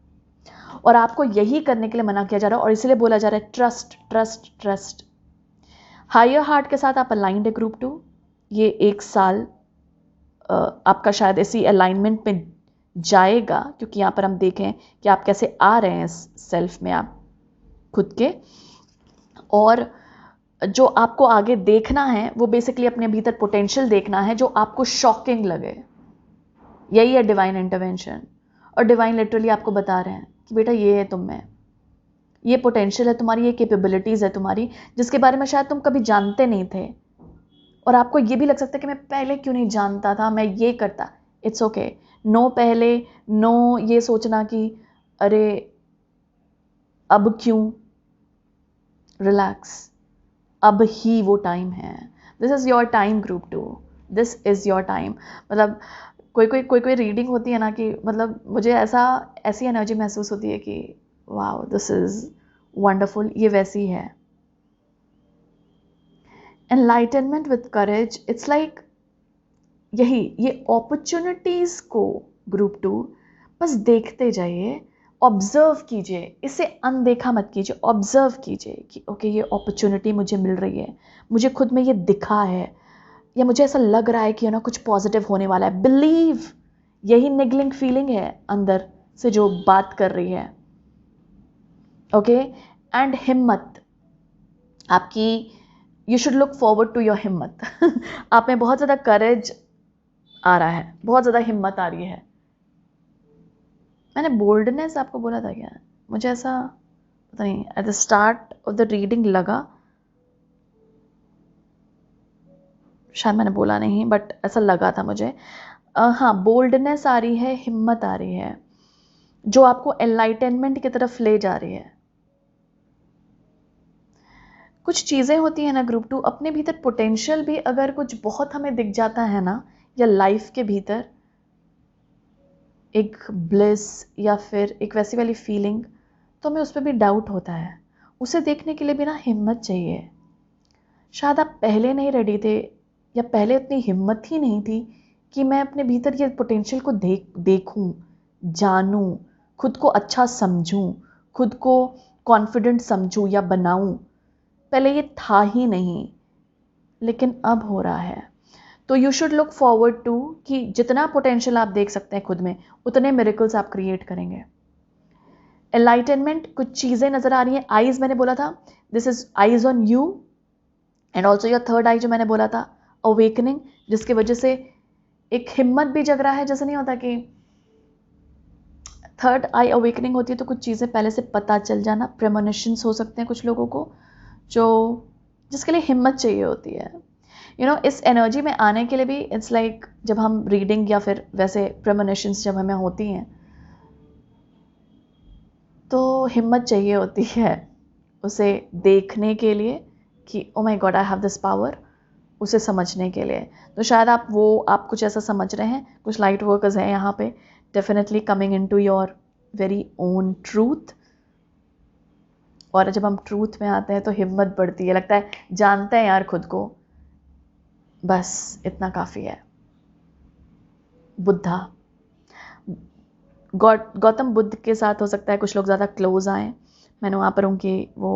और आपको यही करने के लिए मना किया जा रहा है, और इसलिए बोला जा रहा है trust trust trust. Higher heart के साथ आप अलाइंड है ग्रुप 2। ये 1 साल आपका शायद इसी अलाइनमेंट में जाएगा, क्योंकि यहाँ पर हम देखें कि आप कैसे आ रहे हैं सेल्फ में, आप खुद के। और जो आपको आगे देखना है वो बेसिकली अपने भीतर पोटेंशियल देखना है जो आपको शॉकिंग लगे। यही है डिवाइन इंटरवेंशन। और डिवाइन लिटरली आपको बता रहे हैं कि बेटा ये है तुम में, ये पोटेंशियल है तुम्हारी, ये कैपेबिलिटीज़ है तुम्हारी, जिसके बारे में शायद तुम कभी जानते नहीं थे। और आपको ये भी लग सकता है कि मैं पहले क्यों नहीं जानता था, मैं ये करता। It's okay. नो पहले, नो ये सोचना कि अरे अब क्यों। रिलैक्स, अब ही वो टाइम है। This is your time group 2, this is your time. मतलब कोई रीडिंग होती है ना कि मतलब मुझे ऐसी एनर्जी महसूस होती है कि वाओ दिस इज़ वंडरफुल, ये वैसी है। Enlightenment with courage, it's like यही, ये अपॉर्चुनिटीज़ को ग्रुप 2 बस देखते जाइए, ऑब्जर्व कीजिए, इसे अनदेखा मत कीजिए, ऑब्जर्व कीजिए कि ओके ये अपॉर्चुनिटी मुझे मिल रही है, मुझे खुद में ये दिखा है, या मुझे ऐसा लग रहा है कि ना कुछ पॉजिटिव होने वाला है। बिलीव, यही निगलिंग फीलिंग है अंदर से जो बात कर रही है, ओके। एंड हिम्मत आपकी, you should look forward to your हिम्मत। आप में बहुत ज़्यादा करेज आ रहा है, बहुत ज़्यादा हिम्मत आ रही है। मैंने बोल्डनेस आपको बोला था क्या? मुझे ऐसा पता नहीं, at the start of the reading लगा, शायद मैंने बोला नहीं, बट ऐसा लगा था मुझे। हाँ, बोल्डनेस आ रही है, हिम्मत आ रही है, जो आपको एनलाइटनमेंट की तरफ ले जा रही है। कुछ चीज़ें होती हैं ना ग्रुप 2, अपने भीतर पोटेंशियल भी अगर कुछ बहुत हमें दिख जाता है ना, या लाइफ के भीतर एक ब्लिस या फिर एक वैसी वाली फीलिंग, तो हमें उस पर भी डाउट होता है। उसे देखने के लिए भी ना हिम्मत चाहिए। शायद आप पहले नहीं रेडी थे, या पहले उतनी हिम्मत ही नहीं थी कि मैं अपने भीतर ये पोटेंशियल को देखूं, जानूं, खुद को अच्छा समझूं, खुद को कॉन्फिडेंट समझूं या बनाऊं। पहले ये था ही नहीं, लेकिन अब हो रहा है। तो you should look forward to कि जितना पोटेंशियल आप देख सकते हैं खुद में, उतने मिरेकल्स आप क्रिएट करेंगे। एनलाइटनमेंट, कुछ चीज़ें नज़र आ रही हैं। आईज मैंने बोला था, this is eyes on you and also your third eye, जो मैंने बोला था अवेकनिंग, जिसकी वजह से एक हिम्मत भी जग रहा है। जैसे नहीं होता कि थर्ड आई अवेकनिंग होती है तो कुछ चीज़ें पहले से पता चल जाना, प्रेमोनिशंस हो सकते हैं कुछ लोगों को, जो जिसके लिए हिम्मत चाहिए होती है। इस एनर्जी में आने के लिए भी इट्स लाइक जब हम रीडिंग या फिर वैसे प्रेमोनिशंस जब हमें होती हैं तो हिम्मत चाहिए होती है उसे देखने के लिए कि ओ my God I have this power, उसे समझने के लिए। तो शायद आप कुछ ऐसा समझ रहे हैं, कुछ लाइट वर्कर्स हैं यहाँ पे, definitely coming into your very own truth. और जब हम ट्रूथ में आते हैं तो हिम्मत बढ़ती है, लगता है जानते हैं यार खुद को, बस इतना काफ़ी है। बुद्धा, गौतम बुद्ध के साथ हो सकता है कुछ लोग ज़्यादा क्लोज आए। मैंने वहाँ पर उनकी वो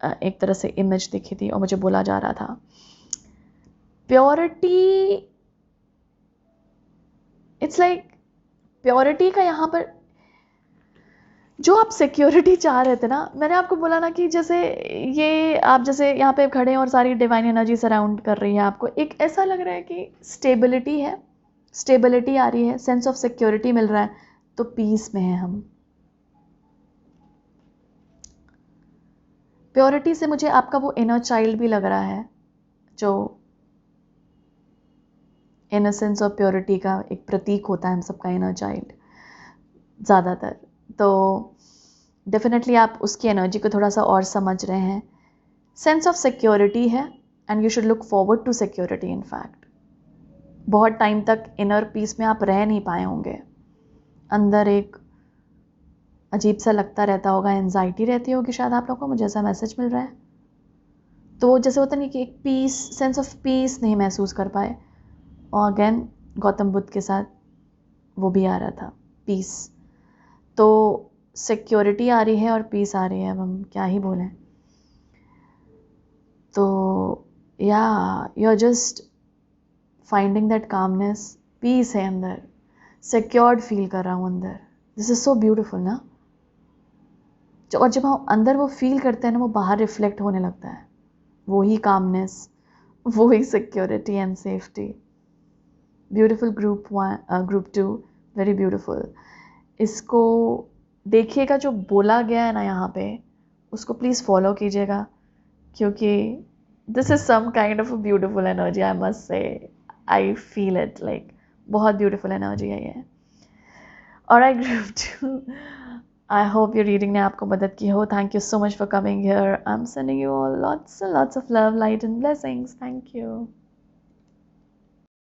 एक तरह से इमेज देखी थी और मुझे बोला जा रहा था प्योरिटी इट्स लाइक प्योरिटी का यहाँ पर जो आप सिक्योरिटी चाह रहे थे ना, मैंने आपको बोला ना कि जैसे ये आप जैसे यहाँ पे खड़े हैं और सारी डिवाइन एनर्जी सराउंड कर रही है आपको, एक ऐसा लग रहा है कि स्टेबिलिटी है, स्टेबिलिटी आ रही है, सेंस ऑफ सिक्योरिटी मिल रहा है, तो पीस में है हम। प्योरिटी से मुझे आपका वो इनर चाइल्ड भी लग रहा है, जो इनोसेंस और प्योरिटी का एक प्रतीक होता है हम सबका इनर चाइल्ड ज़्यादातर। तो डेफिनेटली आप उसकी एनर्जी को थोड़ा सा और समझ रहे हैं। सेंस ऑफ सिक्योरिटी है and you should look forward to security. In fact बहुत टाइम तक इनर पीस में आप रह नहीं पाए होंगे, अंदर एक अजीब सा लगता रहता होगा, एंजाइटी रहती होगी शायद आप लोगों को, मुझे ऐसा मैसेज मिल रहा है। तो जैसे होता नहीं कि एक पीस, सेंस ऑफ पीस नहीं महसूस कर पाए। और अगेन गौतम बुद्ध के साथ वो भी आ रहा था, पीस। तो सिक्योरिटी आ रही है और पीस आ रही है, अब हम क्या ही बोलें। तो yeah you are just finding that calmness, peace है अंदर, सिक्योर्ड फील कर रहा हूँ अंदर। दिस इज़ सो ब्यूटिफुल ना। और जब हम अंदर वो फील करते हैं ना, वो बाहर रिफ्लेक्ट होने लगता है, वो ही कामनेस, वो ही security and safety. Beautiful group 2, very beautiful. इसको देखिएगा, जो बोला गया है ना यहाँ पे, उसको प्लीज़ फॉलो कीजिएगा, क्योंकि this is some kind of a beautiful energy, I must say. I feel it like बहुत ब्यूटिफुल एनर्जी है ये। ऑलराइट ग्रुप 2, आई होप ये रीडिंग ने आपको मदद की हो। Thank you so much for coming here. I am sending you all lots and lots of love, light and blessings. Thank you.